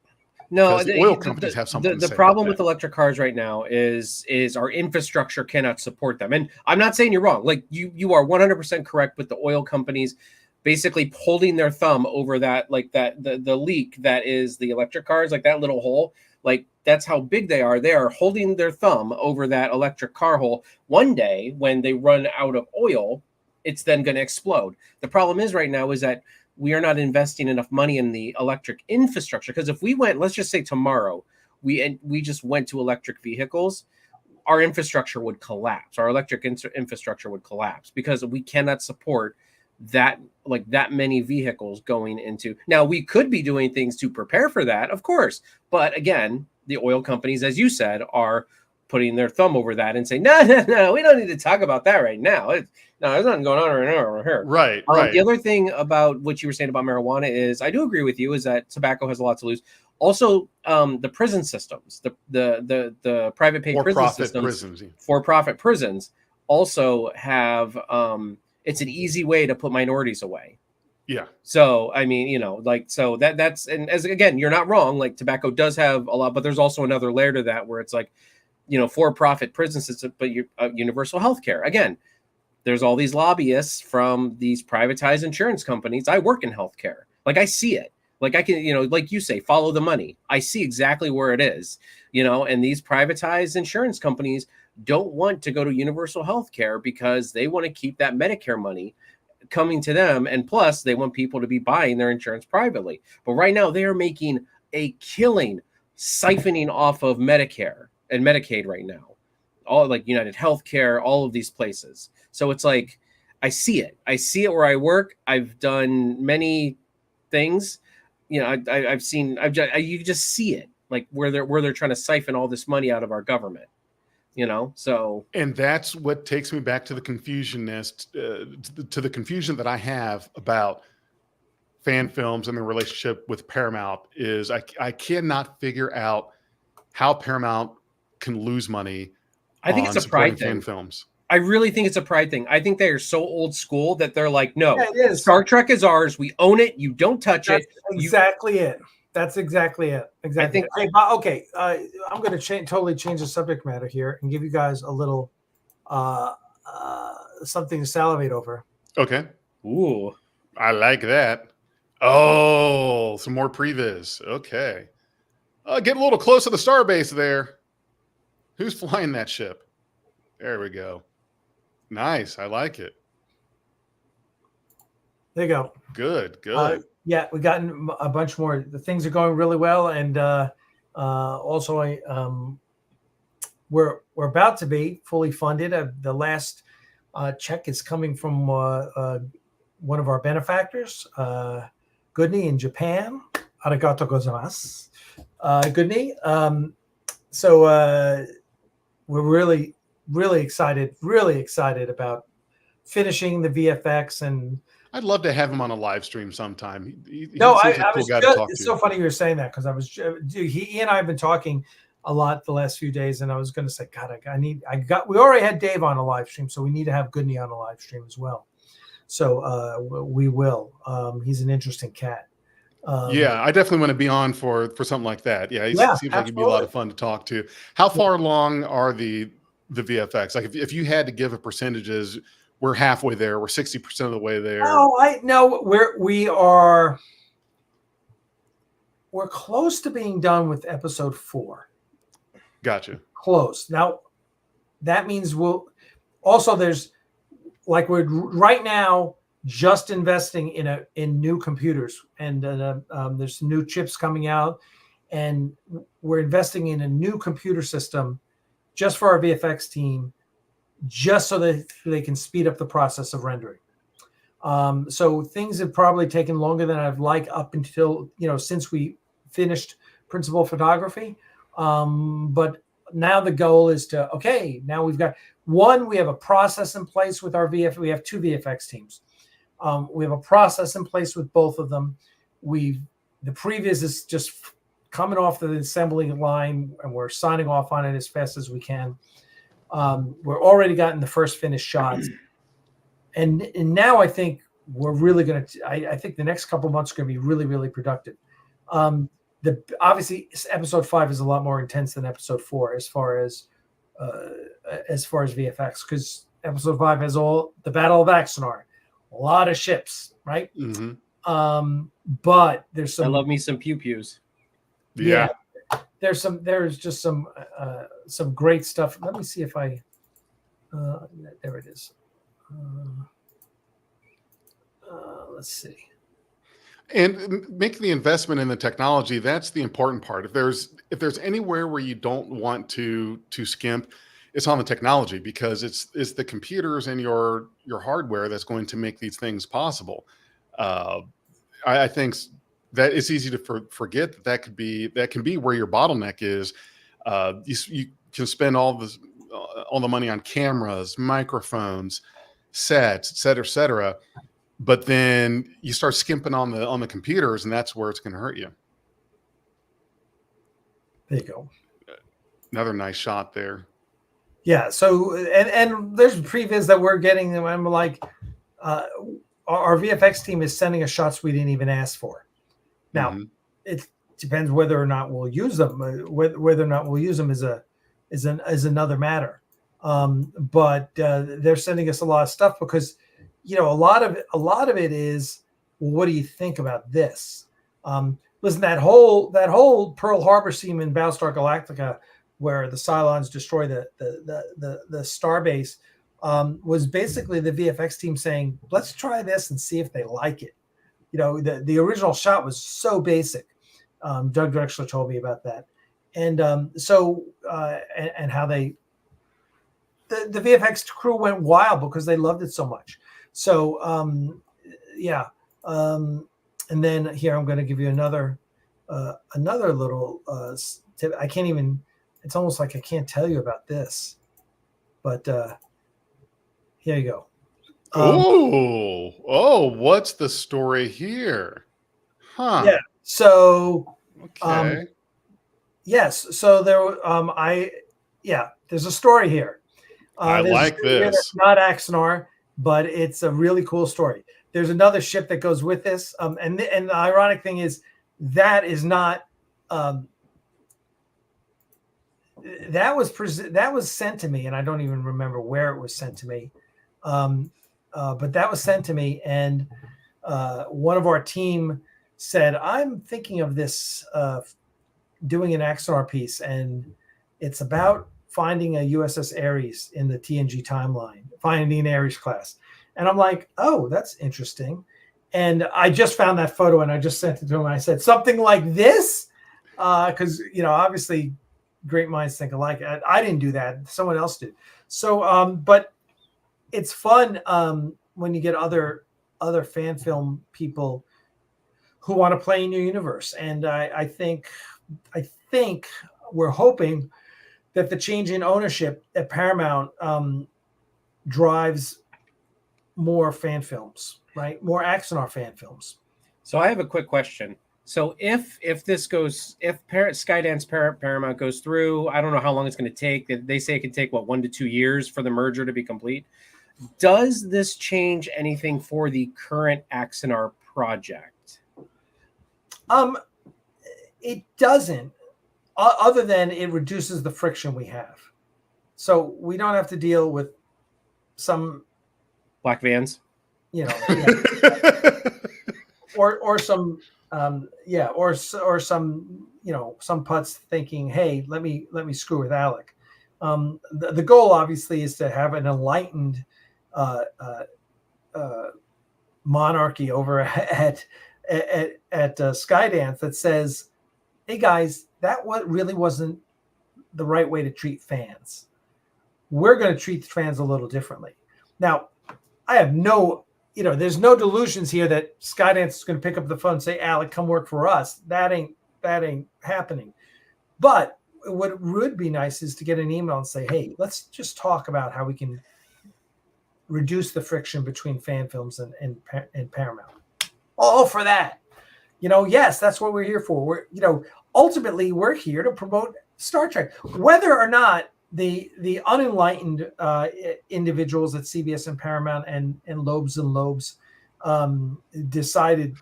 No, the oil companies have something. The problem with electric cars right now is our infrastructure cannot support them. And I'm not saying you're wrong. Like you are 100% correct with the oil companies basically holding their thumb over that, like the leak that is the electric cars, like that little hole. Like that's how big they are. They are holding their thumb over that electric car hole. One day when they run out of oil, it's then going to explode. The problem is right now is that we are not investing enough money in the electric infrastructure. Because if we went, let's just say tomorrow, we just went to electric vehicles, our infrastructure would collapse. Our electric infrastructure would collapse because we cannot support that many vehicles going into. Now we could be doing things to prepare for that, of course. But again, the oil companies, as you said, are putting their thumb over that and saying, no, we don't need to talk about that right now. There's nothing going on right now over here. Right. The other thing about what you were saying about marijuana is, I do agree with you, is that tobacco has a lot to lose. Also, the prison systems, the private paid prison systems, for-profit prisons also have, it's an easy way to put minorities away. Yeah. So, I mean, that's, and as again, you're not wrong. Like tobacco does have a lot, but there's also another layer to that where it's like, for-profit prison system, but universal health care. Again, there's all these lobbyists from these privatized insurance companies. I work in healthcare. Like I see it. Like I can, like you say, follow the money. I see exactly where it is, and these privatized insurance companies don't want to go to universal health care because they want to keep that Medicare money coming to them. And plus they want people to be buying their insurance privately. But right now they are making a killing siphoning off of Medicare and Medicaid right now, all like United Healthcare, all of these places. So it's like, I see it where I work. I've done many things, you just see it, like where they're trying to siphon all this money out of our government, so. And that's what takes me back to the to the confusion that I have about fan films and the relationship with Paramount is I cannot figure out how Paramount can lose money. I think it's a pride thing. Fan films. I really think it's a pride thing. I think they are so old school that they're like, no, it is. Star Trek is ours. We own it. You don't touch it. Exactly it. That's exactly it. Exactly. Hey, okay. I'm going to totally change the subject matter here and give you guys a little something to salivate over. Okay. Ooh, I like that. Oh, some more previs. Okay. Get a little close to the starbase there. Who's flying that ship? There we go. Nice. I like it. There you go. Good. Yeah, we've gotten a bunch more. The things are going really well. And also, we're about to be fully funded. The last check is coming from one of our benefactors, Goodney in Japan. Arigato gozaimasu. Goodney. So we're really excited about finishing the VFX, and I'd love to have him on a live stream sometime. It's so funny you were saying that because he and I have been talking a lot the last few days, and I was going to say, God, we already had Dave on a live stream, so we need to have Goodney on a live stream as well. So we will. He's an interesting cat. Yeah, I definitely want to be on for something like that. Yeah, he Yeah, seems like he'd be a lot of fun to talk to. How far along are the VFX? Like if you had to give a percentages, we're halfway there. We're 60% of the way there. Oh, I know we're close to being done with episode 4. Gotcha. Close. Now that means there's like we're right now just investing in new computers, and there's new chips coming out, and we're investing in a new computer system just for our VFX team, just so that they can speed up the process of rendering. So things have probably taken longer than I'd like up until, since we finished principal photography. But now the goal is now we have a process in place with our VFX. We have 2 VFX teams. We have a process in place with both of them. The previous is just coming off the assembling line, and we're signing off on it as fast as we can. We're already gotten the first finished shots. And now I think we're really going to, I think the next couple of months are going to be really, really productive. Obviously episode 5 is a lot more intense than episode 4 as far as VFX, because episode 5 has all the Battle of Axanar, a lot of ships, right? Mm-hmm. But there's some. I love me some pew-pews. Yeah. There's just some great stuff. Let me see if I. There it is. Let's see. And make the investment in the technology. That's the important part. If there's anywhere where you don't want to skimp, it's on the technology, because it's the computers and your hardware that's going to make these things possible. I think that it's easy to forget that can be where your bottleneck is. You can spend all the money on cameras, microphones, sets, et cetera. But then you start skimping on the computers, and that's where it's going to hurt you. There you go. Another nice shot there. Yeah. So and there's previews that we're getting, and I'm like, our VFX team is sending us shots we didn't even ask for. Now, it depends whether or not we'll use them. Whether or not we'll use them is another matter. But they're sending us a lot of stuff because, a lot of it is, well, what do you think about this? Listen, that whole Pearl Harbor scene in Battlestar Galactica, where the Cylons destroy the starbase, was basically the VFX team saying, let's try this and see if they like it. The original shot was so basic. Doug Drexler told me about that. And and how the VFX crew went wild because they loved it so much. So, and then here I'm going to give you another little tip. I can't even. It's almost like I can't tell you about this, but here you go. What's the story here? Huh? Yeah. So, okay. Yes. So there's a story here. I like this. It's not Axanar, but it's a really cool story. There's another ship that goes with this. And the ironic thing is that is not. That was sent to me, and I don't even remember where it was sent to me. But that was sent to me, and one of our team said, "I'm thinking of this, doing an Axanar piece, and it's about finding a USS Ares in the TNG timeline, finding an Ares class." And I'm like, "Oh, that's interesting." And I just found that photo, and I just sent it to him. I said, "Something like this," because obviously, great minds think alike. I didn't do that; someone else did. So, but it's fun when you get other fan film people who want to play in your universe. And I think we're hoping that the change in ownership at Paramount drives more fan films, right? More Axanar fan films. So I have a quick question. So if Skydance Paramount goes through, I don't know how long it's going to take. They say it can take 1 to 2 years for the merger to be complete. Does this change anything for the current Axanar project? It doesn't, other than it reduces the friction we have. So we don't have to deal with some Black vans. Yeah. or some or some some putts thinking, hey, let me screw with Alec. The goal obviously is to have an enlightened monarchy over at Skydance that says, hey guys, that really wasn't the right way to treat fans. We're going to treat the fans a little differently. Now, I have there's no delusions here that Skydance is going to pick up the phone and say, Alec, come work for us. That ain't happening. But what would be nice is to get an email and say, hey, let's just talk about how we can reduce the friction between fan films and Paramount. All for that. Yes, that's what we're here for. Ultimately we're here to promote Star Trek. Whether or not the unenlightened individuals at CBS and Paramount and Lobes decided,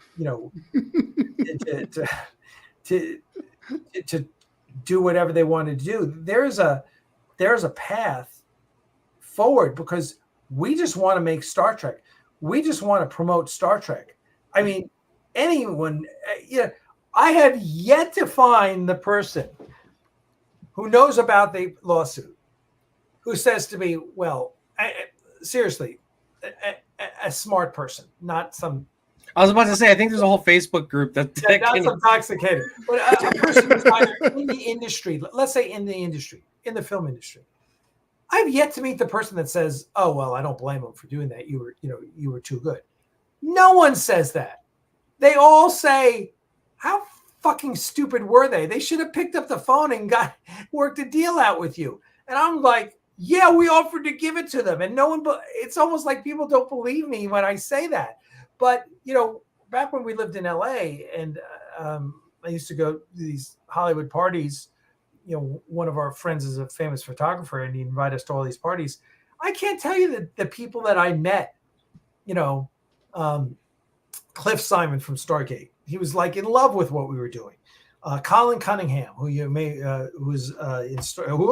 to do whatever they wanted to do. There's a path forward because we just want to make Star Trek. We just want to promote Star Trek. I mean, anyone, I have yet to find the person who knows about the lawsuit, who says to me, well, seriously, a smart person, not some. I was about to say, I think there's a whole Facebook group not some intoxicated, but a person who's either in the industry, let's say in the film industry. I've yet to meet the person that says, oh, well, I don't blame him for doing that. You were too good. No one says that. They all say, how fucking stupid were they? They should have picked up the phone and worked a deal out with you. And I'm like, yeah, we offered to give it to them. And no one, it's almost like people don't believe me when I say that. But, back when we lived in LA and I used to go to these Hollywood parties, one of our friends is a famous photographer and he invited us to all these parties. I can't tell you that the people that I met, Cliff Simon from Stargate, he was like in love with what we were doing. Colin Cunningham, who who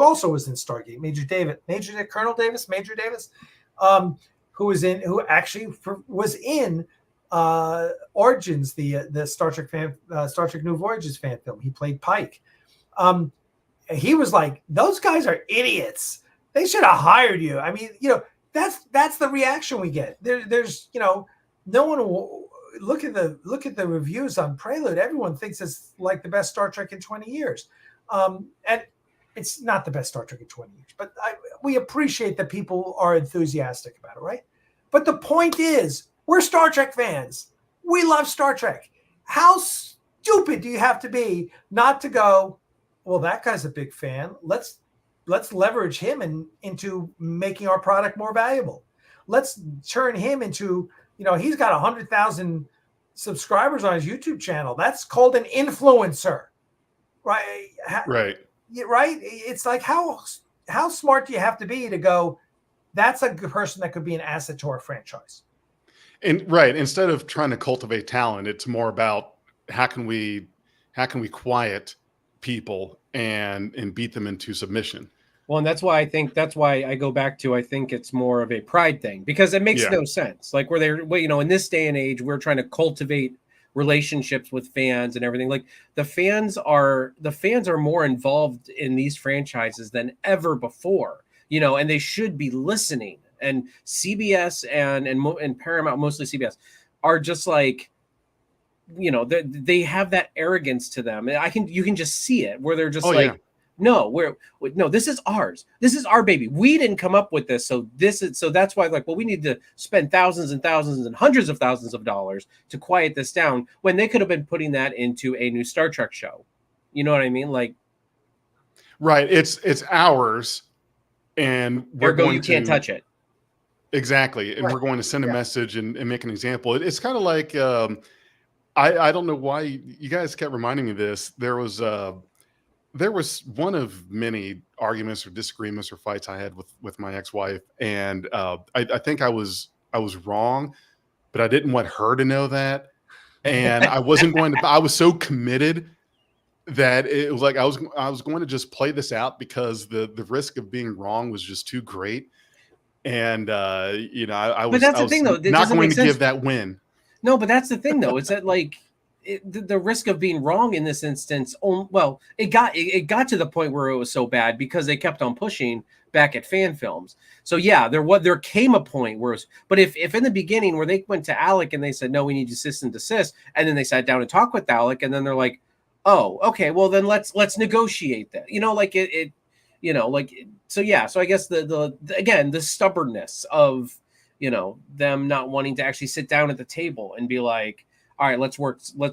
also was in Stargate, Colonel Davis, Major Davis, who actually was in Origins, the Star Trek New Voyages fan film. He played Pike. He was like, those guys are idiots. They should have hired you. I mean, that's the reaction we get. There's no one will look at the reviews on Prelude. Everyone thinks it's like the best Star Trek in 20 years. And it's not the best Star Trek in 20 years, but we appreciate that people are enthusiastic about it, right? But the point is, we're Star Trek fans. We love Star Trek. How stupid do you have to be not to go, well, that guy's a big fan. Let's leverage him into making our product more valuable. Let's turn him into, he's got 100,000 subscribers on his YouTube channel. That's called an influencer, right? Right. Right. It's like, how smart do you have to be to go, that's a good person that could be an asset to our franchise. And right. Instead of trying to cultivate talent, it's more about how can we quiet people and beat them into submission. Well, and that's why I go back to, I think it's more of a pride thing, because it makes no sense. Like in this day and age, we're trying to cultivate relationships with fans and everything. Like the fans are more involved in these franchises than ever before, and they should be listening. And CBS and Paramount, mostly CBS, are just like, they have that arrogance to them. You can just see it where they're just no, this is ours. This is our baby. We didn't come up with this. So that's why, like, well, we need to spend thousands and thousands and hundreds of thousands of dollars to quiet this down, when they could have been putting that into a new Star Trek show. You know what I mean? Like, right. It's ours, and you can't touch it. Exactly. And we're going to send a message and make an example. It's kind of like, I don't know why you guys kept reminding me of this. There was one of many arguments or disagreements or fights I had with my ex-wife. And I think I was wrong, but I didn't want her to know that. and I wasn't going to. I was so committed that it was like I was going to just play this out because the risk of being wrong was just too great. And I But that's I the was thing, though. It not doesn't going make to give sense. that win. No, but that's the thing, though. It's that like the risk of being wrong in this instance. Well, it got to the point where it was so bad because they kept on pushing back at fan films. So yeah, there came a point where, but if in the beginning where they went to Alec and they said no, we need to cease and desist, and then they sat down and talked with Alec, and then they're like, oh, okay, well then let's negotiate that. Like it so yeah. So I guess the again the stubbornness of them not wanting to actually sit down at the table and be like, all right, let's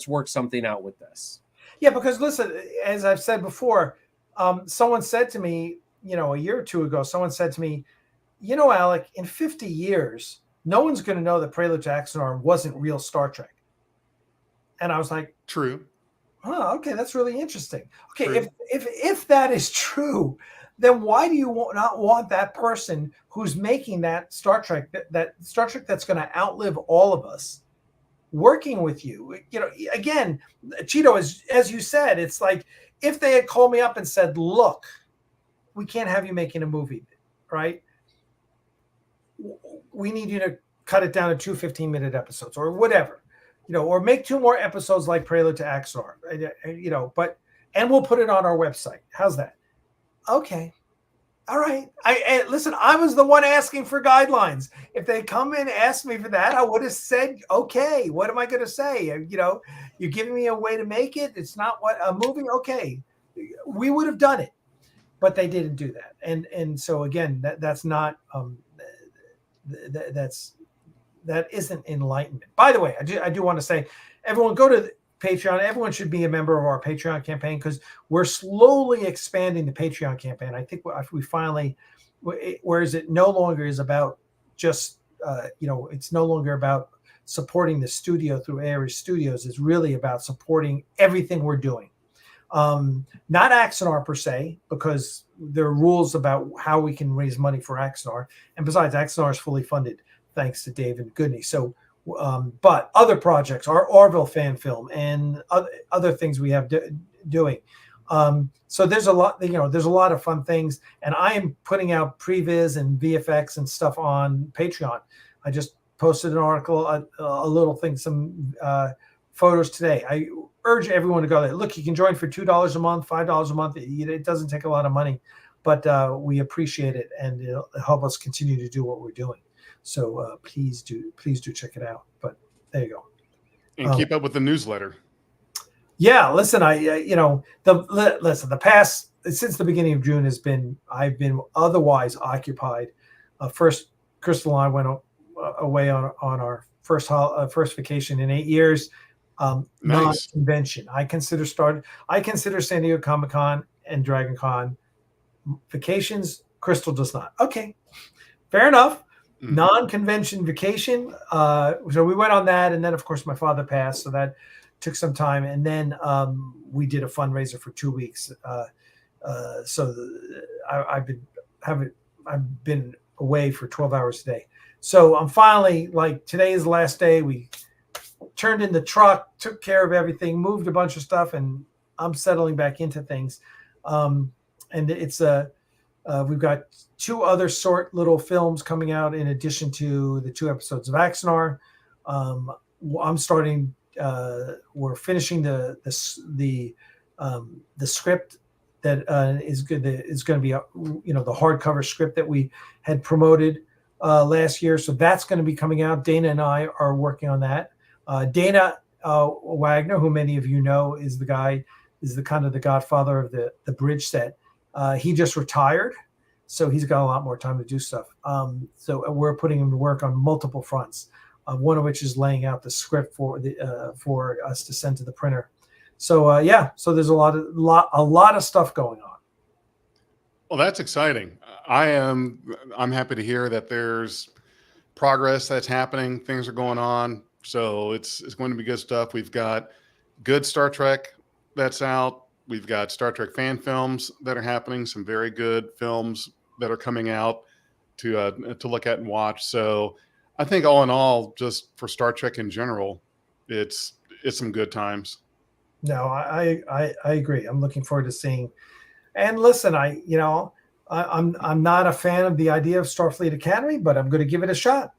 work something out with this. Yeah, because listen, as I've said before, someone said to me, a year or two ago, someone said to me, Alec, in 50 years, no one's going to know that Prelude to Axanar wasn't real Star Trek. And I was like, True. oh, okay, that's really interesting. Okay, True. if that is true, then why do you not want that person who's making that Star Trek, that Star Trek that's going to outlive all of us, working with you? Again, Cheeto, as you said, it's like if they had called me up and said, look, we can't have you making a movie, right? We need you to cut it down to 2 15-minute episodes or whatever, or make 2 more episodes like Prelude to Axanar, and we'll put it on our website. How's that? Okay. All right. Listen, I was the one asking for guidelines. If they come in and ask me for that, I would have said, okay, what am I going to say? You're giving me a way to make it. It's not what a movie. Okay. We would have done it, but they didn't do that. And so again, that's not, that isn't enlightenment. By the way, I do want to say, everyone go to Patreon. Everyone should be a member of our Patreon campaign because we're slowly expanding the Patreon campaign. I think we finally, whereas it no longer is about just, it's no longer about supporting the studio through Aries Studios. It's really about supporting everything we're doing. Not Axanar per se, because there are rules about how we can raise money for Axanar. And besides, Axanar is fully funded thanks to Dave and Goodney. So, but other projects, our Orville fan film and other things we have doing. So there's a lot, there's a lot of fun things, and I am putting out previs and VFX and stuff on Patreon. I just posted an article, a little thing, some photos today. I urge everyone to go there. Look, you can join for $2 a month, $5 a month. It doesn't take a lot of money, but we appreciate it, and it'll help us continue to do what we're doing. So please do check it out. But there you go. And keep up with the newsletter. Yeah, listen, the past since the beginning of June I've been otherwise occupied. First, Crystal and I went away on our first vacation in 8 years. Nice. Non-convention. I consider San Diego Comic-Con and Dragon Con vacations. Crystal does not. Okay, fair enough. Non-convention vacation. So we went on that, and then of course my father passed, so that took some time, and then we did a fundraiser for 2 weeks. I've been away for 12 hours a day. So I'm finally, like, today is the last day. We turned in the truck, took care of everything, moved a bunch of stuff, and I'm settling back into things. And it's we've got 2 other short little films coming out in addition to the 2 episodes of Axanar. I'm starting. We're finishing the script that is good. Is going to be the hardcover script that we had promoted last year. So that's going to be coming out. Dana and I are working on that. Dana Wagner, who many of you know, is the kind of the godfather of the bridge set. He just retired, so he's got a lot more time to do stuff. So we're putting him to work on multiple fronts. One of which is laying out the script for us to send to the printer. So so there's a lot of stuff going on. Well, that's exciting. I'm happy to hear that there's progress that's happening. Things are going on. So it's going to be good stuff. We've got good Star Trek that's out. We've got Star Trek fan films that are happening. Some very good films that are coming out to look at and watch. So I think all in all, just for Star Trek in general, it's it's some good times. No, I agree. I'm looking forward to seeing. And listen, I'm not a fan of the idea of Starfleet Academy, but I'm going to give it a shot.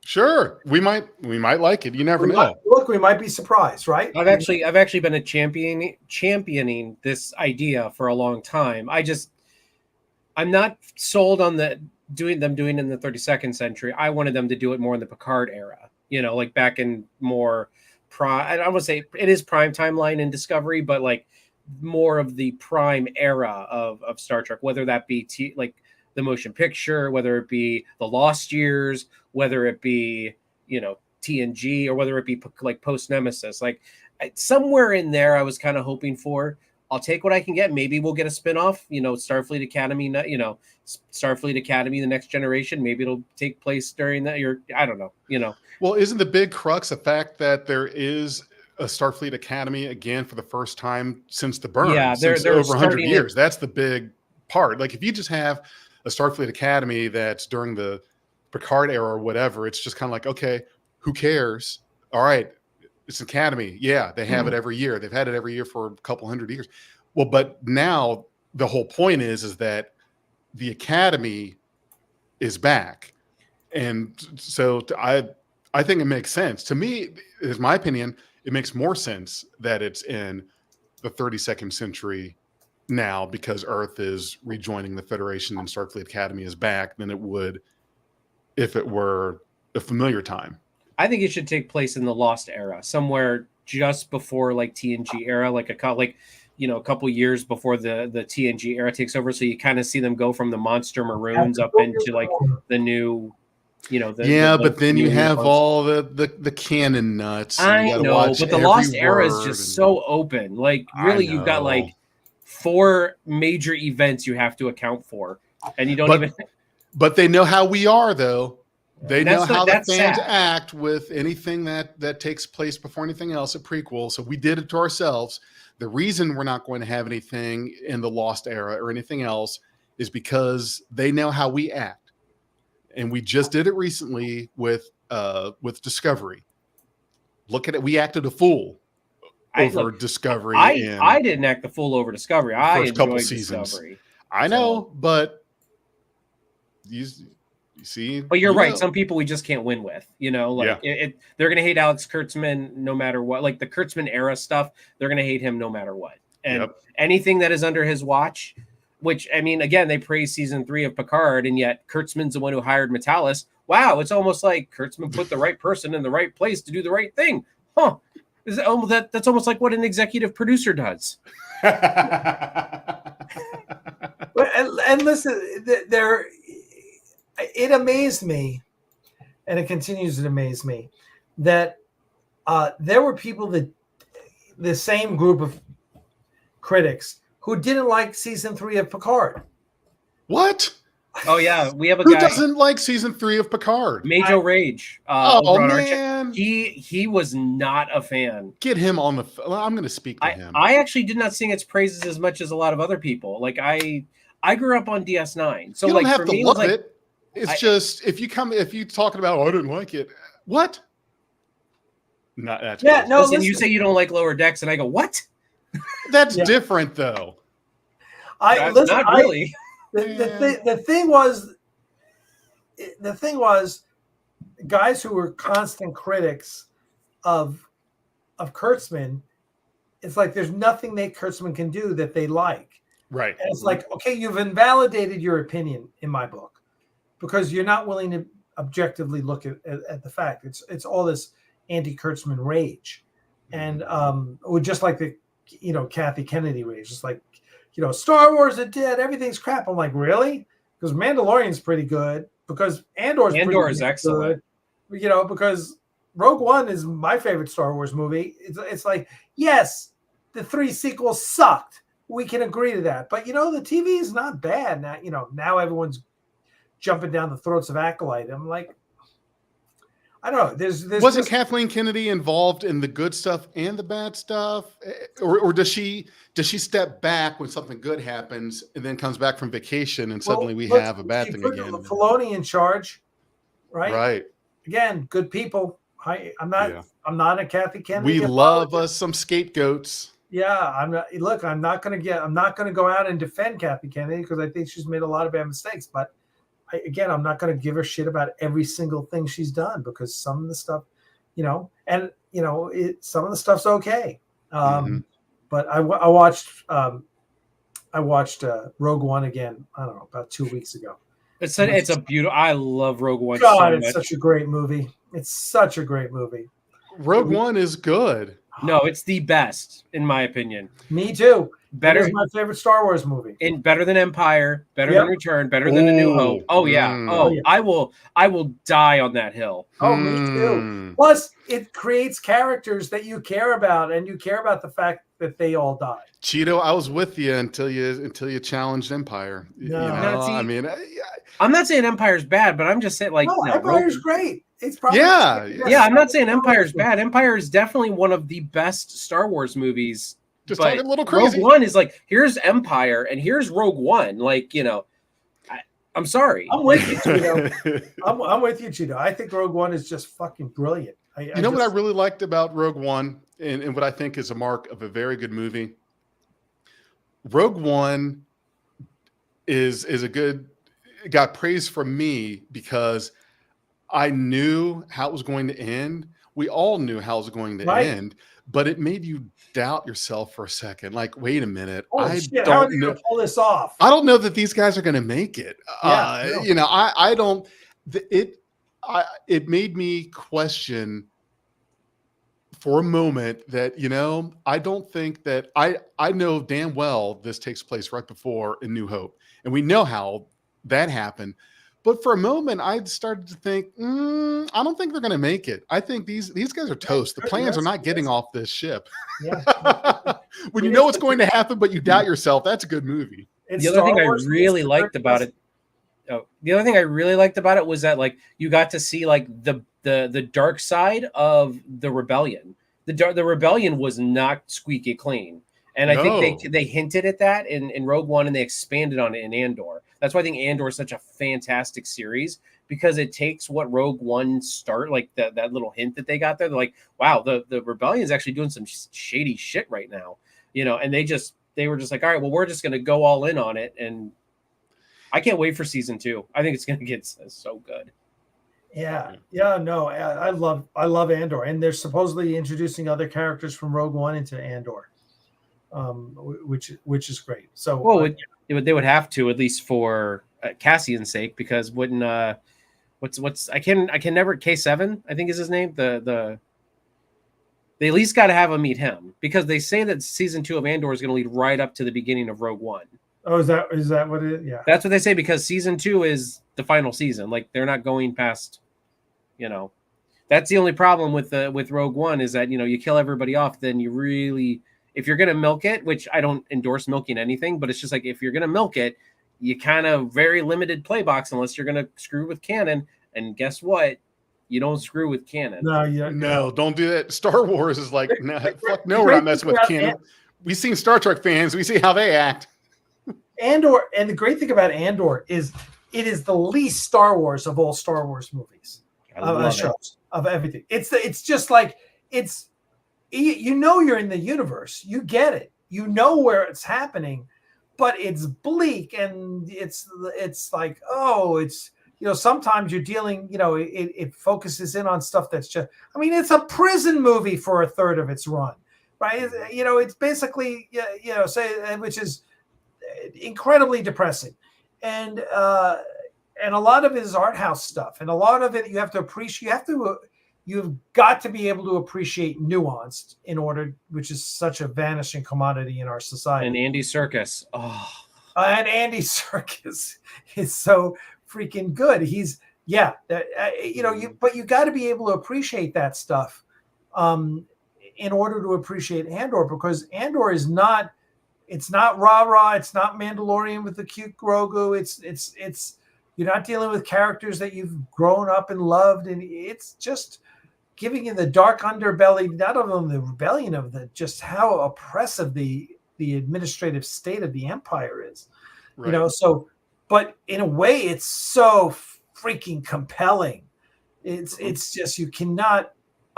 Sure, we might like it. You never know. We might be surprised, right? I've actually been championing this idea for a long time. I'm not sold on doing in the 32nd century. I wanted them to do it more in the Picard era. Like back in more I don't want to say it is prime timeline in Discovery, but like more of the prime era of Star Trek, whether that be like the motion picture, whether it be the Lost Years, whether it be TNG, or whether it be like post Nemesis. Like somewhere in there I was kind of hoping for. I'll take what I can get. Maybe we'll get a spinoff, Starfleet Academy, Starfleet Academy, the Next Generation. Maybe it'll take place during that year. I don't know, Well, isn't the big crux the fact that there is a Starfleet Academy again for the first time since the burn? Yeah, since they're over 100 years. That's the big part. Like if you just have a Starfleet Academy that's during the Picard era or whatever, it's just kind of like, okay, who cares? All right. It's an academy. Yeah, they have it every year. They've had it every year for a couple hundred years. Well, but now the whole point is that the academy is back. And so I think it makes sense. To me, in my opinion, it makes more sense that it's in the 32nd century now because Earth is rejoining the Federation and Starfleet Academy is back than it would if it were a familiar time. I think it should take place in the Lost era, somewhere just before like TNG era, like a couple years before the TNG era takes over. So you kind of see them go from the monster maroons up into like the new, but then you have all the canon nuts. I know, but the Lost era is just so open. Like really, you've got like 4 major events you have to account for, and you don't even. But they know how we are, though. They know how the fans sad. act with anything that takes place before anything else, a prequel. So we did it to ourselves. The reason we're not going to have anything in the Lost era or anything else is because they know how we act. And we just did it recently with Discovery. Look at it. We acted a fool over Discovery. I didn't act the fool over Discovery. I enjoyed Discovery. I know, but you see, but you're right. Some people we just can't win with, they're going to hate Alex Kurtzman no matter what. Like the Kurtzman era stuff, they're going to hate him no matter what. And anything that is under his watch, which, I mean, again, they praise season 3 of Picard, and yet Kurtzman's the one who hired Metalis. Wow, it's almost like Kurtzman put the right person in the right place to do the right thing. Huh. That's almost like what an executive producer does. And listen, it amazed me, and it continues to amaze me, that there were people the same group of critics who didn't like season 3 of Picard. What? Oh yeah, we have a guy. Who doesn't like season 3 of Picard? Major Rage. Oh man, he was not a fan. Get him on the. I'm going to speak to him. I actually did not sing its praises as much as a lot of other people. Like I grew up on DS9, so you like don't have for to me, love it was it. It's just if you talking about I didn't like it. What? Not that's yeah. No, listen, you say you don't like Lower Decks, and I go what? That's different though. Not really. The thing was, guys who were constant critics of Kurtzman, it's like there's nothing that Kurtzman can do that they like. Right. And it's like, okay, you've invalidated your opinion in my book because you're not willing to objectively look at the fact. It's all this anti-Kurtzman rage, and or just like the Kathy Kennedy rage. It's like, Star Wars is dead, everything's crap. I'm like, really? Because Mandalorian's pretty good. Because Andor is excellent. Good, because Rogue One is my favorite Star Wars movie. It's like, yes, the 3 sequels sucked. We can agree to that. But the TV is not bad now. Now everyone's jumping down the throats of Acolyte. I'm like, I don't know. Wasn't Kathleen Kennedy involved in the good stuff and the bad stuff, or does she step back when something good happens and then comes back from vacation and suddenly we have a bad thing again? Filoni in charge, right? Right. Again, good people. I'm not. Yeah. I'm not a Kathy Kennedy. We love us some scapegoats. Yeah, I'm not. Look, I'm not going to go out and defend Kathy Kennedy because I think she's made a lot of bad mistakes. But I'm not going to give her shit about every single thing she's done because some of the stuff, some of the stuff's okay. But I watched Rogue One again. I don't know, about 2 weeks ago. It's a beautiful. I love Rogue One. God, so it's much. such a great movie. It's such a great movie. Rogue One is good. No, it's the best in my opinion. Me too. Better. It's my favorite Star Wars movie. And better than Empire, better than Return, better than A New Hope. Oh yeah. Oh, yeah. I will die on that hill. Oh, me too. Plus, it creates characters that you care about, and you care about the fact that they all died. Cheeto, I was with you until you challenged Empire. No. I'm not saying Empire's bad, but I'm just saying Empire's great. It's probably yeah. I'm not saying Empire's bad. Empire is definitely one of the best Star Wars movies. Just talking a little crazy. Rogue One is like, here's Empire and here's Rogue One. Like, I'm sorry. I'm with you, Cheeto. I'm with you, Cheeto. I think Rogue One is just fucking brilliant. What I really liked about Rogue One and what I think is a mark of a very good movie? Rogue One got praise from me because I knew how it was going to end. We all knew how it was going to end, but it made you doubt yourself for a second. Like, wait a minute. How are they going to pull this off? I don't know that these guys are going to make it. I don't. It made me question for a moment that, I don't think that I know damn well this takes place right before A New Hope. And we know how that happened. But for a moment, I started to think, I don't think they're going to make it. I think these guys are toast. The plans are not getting off this ship. Yeah. When you know what's going to happen, but you doubt yourself, that's a good movie. The other thing I really liked about it was that, like, you got to see, like, the dark side of the rebellion. The rebellion was not squeaky clean. And I think they hinted at that in Rogue One, and they expanded on it in Andor. That's why I think Andor is such a fantastic series, because it takes what Rogue One like that little hint that they got there. They're like, wow, the rebellion is actually doing some shady shit right now, and they were just like, all right, well, we're just going to go all in on it. And I can't wait for season 2. I think it's going to get so good. Yeah. No, I love Andor, and they're supposedly introducing other characters from Rogue One into Andor. Which is great. So they would have to, at least for Cassian's sake, because wouldn't I can never K7 I think is his name. They at least got to have him meet him, because they say that season 2 of Andor is going to lead right up to the beginning of Rogue One. Oh, is that what it is? Yeah, that's what they say, because season 2 is the final season. Like, they're not going past. That's the only problem with Rogue One, is that you kill everybody off, then you really. If you're going to milk it, which I don't endorse milking anything, but it's just like, if you're going to milk it, you kind of very limited play box, unless you're going to screw with canon. And guess what? You don't screw with canon. No, don't do that. Star Wars is like, fuck no, we're not messing with canon. We've seen Star Trek fans. We see how they act. Andor, and the great thing about Andor is it is the least Star Wars of all Star Wars movies, shows, of everything. It's just like, you're in the universe, you get it, where it's happening, but it's bleak, and it's like, sometimes you're dealing, it focuses in on stuff that's just, it's a prison movie for a third of its run, right? It's basically, which is incredibly depressing, and a lot of it is art house stuff, and a lot of it you have to appreciate. You've got to be able to appreciate nuance which is such a vanishing commodity in our society. And Andy Serkis. And Andy Serkis is so freaking good. But you got to be able to appreciate that stuff in order to appreciate Andor, because Andor is not, it's not rah-rah. It's not Mandalorian with the cute Grogu. It's you're not dealing with characters that you've grown up and loved. And it's just giving you the dark underbelly, not only the rebellion of just how oppressive the administrative state of the empire is, right. But in a way it's so freaking compelling. It's just, you cannot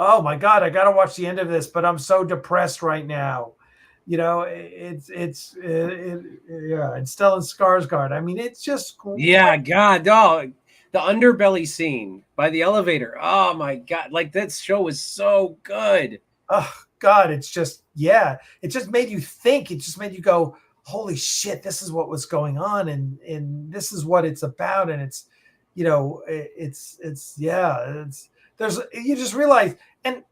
oh my God, I got to watch the end of this, but I'm so depressed right now. Yeah, and Stellan Skarsgård. I mean, it's just Yeah, God, oh, the underbelly scene by the elevator. Oh my God, like that show was so good. Oh God, it's just it just made you think. It just made you go, holy shit, this is what was going on, and this is what it's about, and it's there's you just realize, and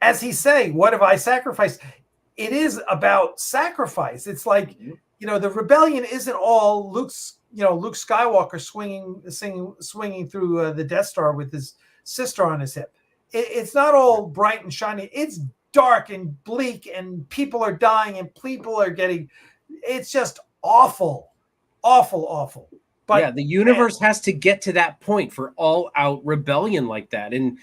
as he's saying, what have I sacrificed? It is about sacrifice. It's like, the rebellion isn't all Luke Skywalker swinging through the Death Star with his sister on his hip. It's not all bright and shiny. It's dark and bleak, and people are dying, and people are getting. It's just awful, awful, awful. But yeah, the universe has to get to that point for all-out rebellion like that, and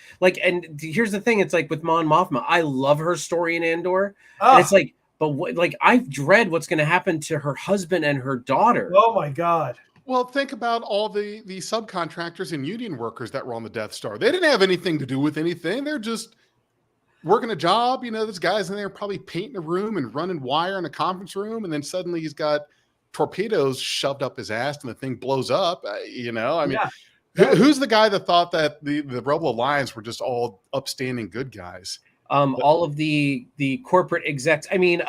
here's the thing: it's like with Mon Mothma, I love her story in Andor, and it's like, but I dread what's going to happen to her husband and her daughter. Oh my God! Well, think about all the subcontractors and union workers that were on the Death Star. They didn't have anything to do with anything. They're just working a job. This guy's in there probably painting a room and running wire in a conference room, and then suddenly he's got torpedoes shoved up his ass and the thing blows up. I mean, who's the guy that thought that the Rebel Alliance were just all upstanding good guys? All of the corporate execs. I mean,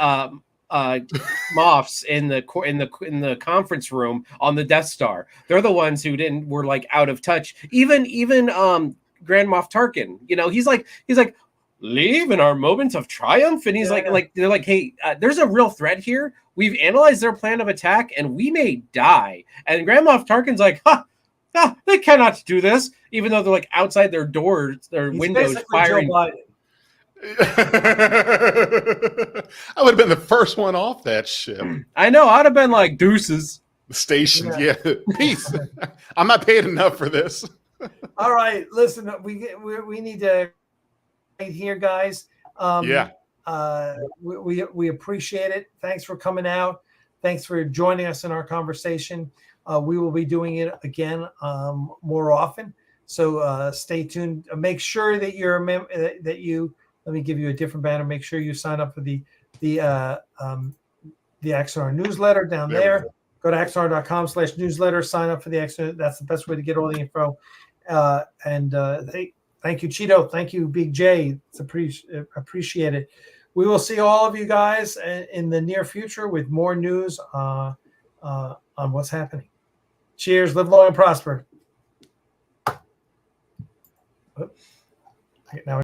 Moffs in the conference room on the Death Star. They're the ones who were like out of touch. Even Grand Moff Tarkin. He's like. Leave in our moments of triumph, and he's like they're like, hey, there's a real threat here. We've analyzed their plan of attack, and we may die. And Grand Moff Tarkin's like, they cannot do this, even though they're like outside their doors, their windows firing. I would have been the first one off that ship. I know. I'd have been like, deuces. The station, peace. I'm not paid enough for this. All right, listen, we need to here, guys. We appreciate it. Thanks for coming out. Thanks for joining us in our conversation. We will be doing it again more often. So stay tuned. Make sure that you're a let me give you a different banner. Make sure you sign up for the Axanar Newsletter down there. Go to axanar.com/newsletter. Sign up for the Axanar. That's the best way to get all the info. Thank you, Cheeto. Thank you, Big J. It's appreciate it. We will see all of you guys in the near future with more news on what's happening. Cheers. Live long and prosper. Now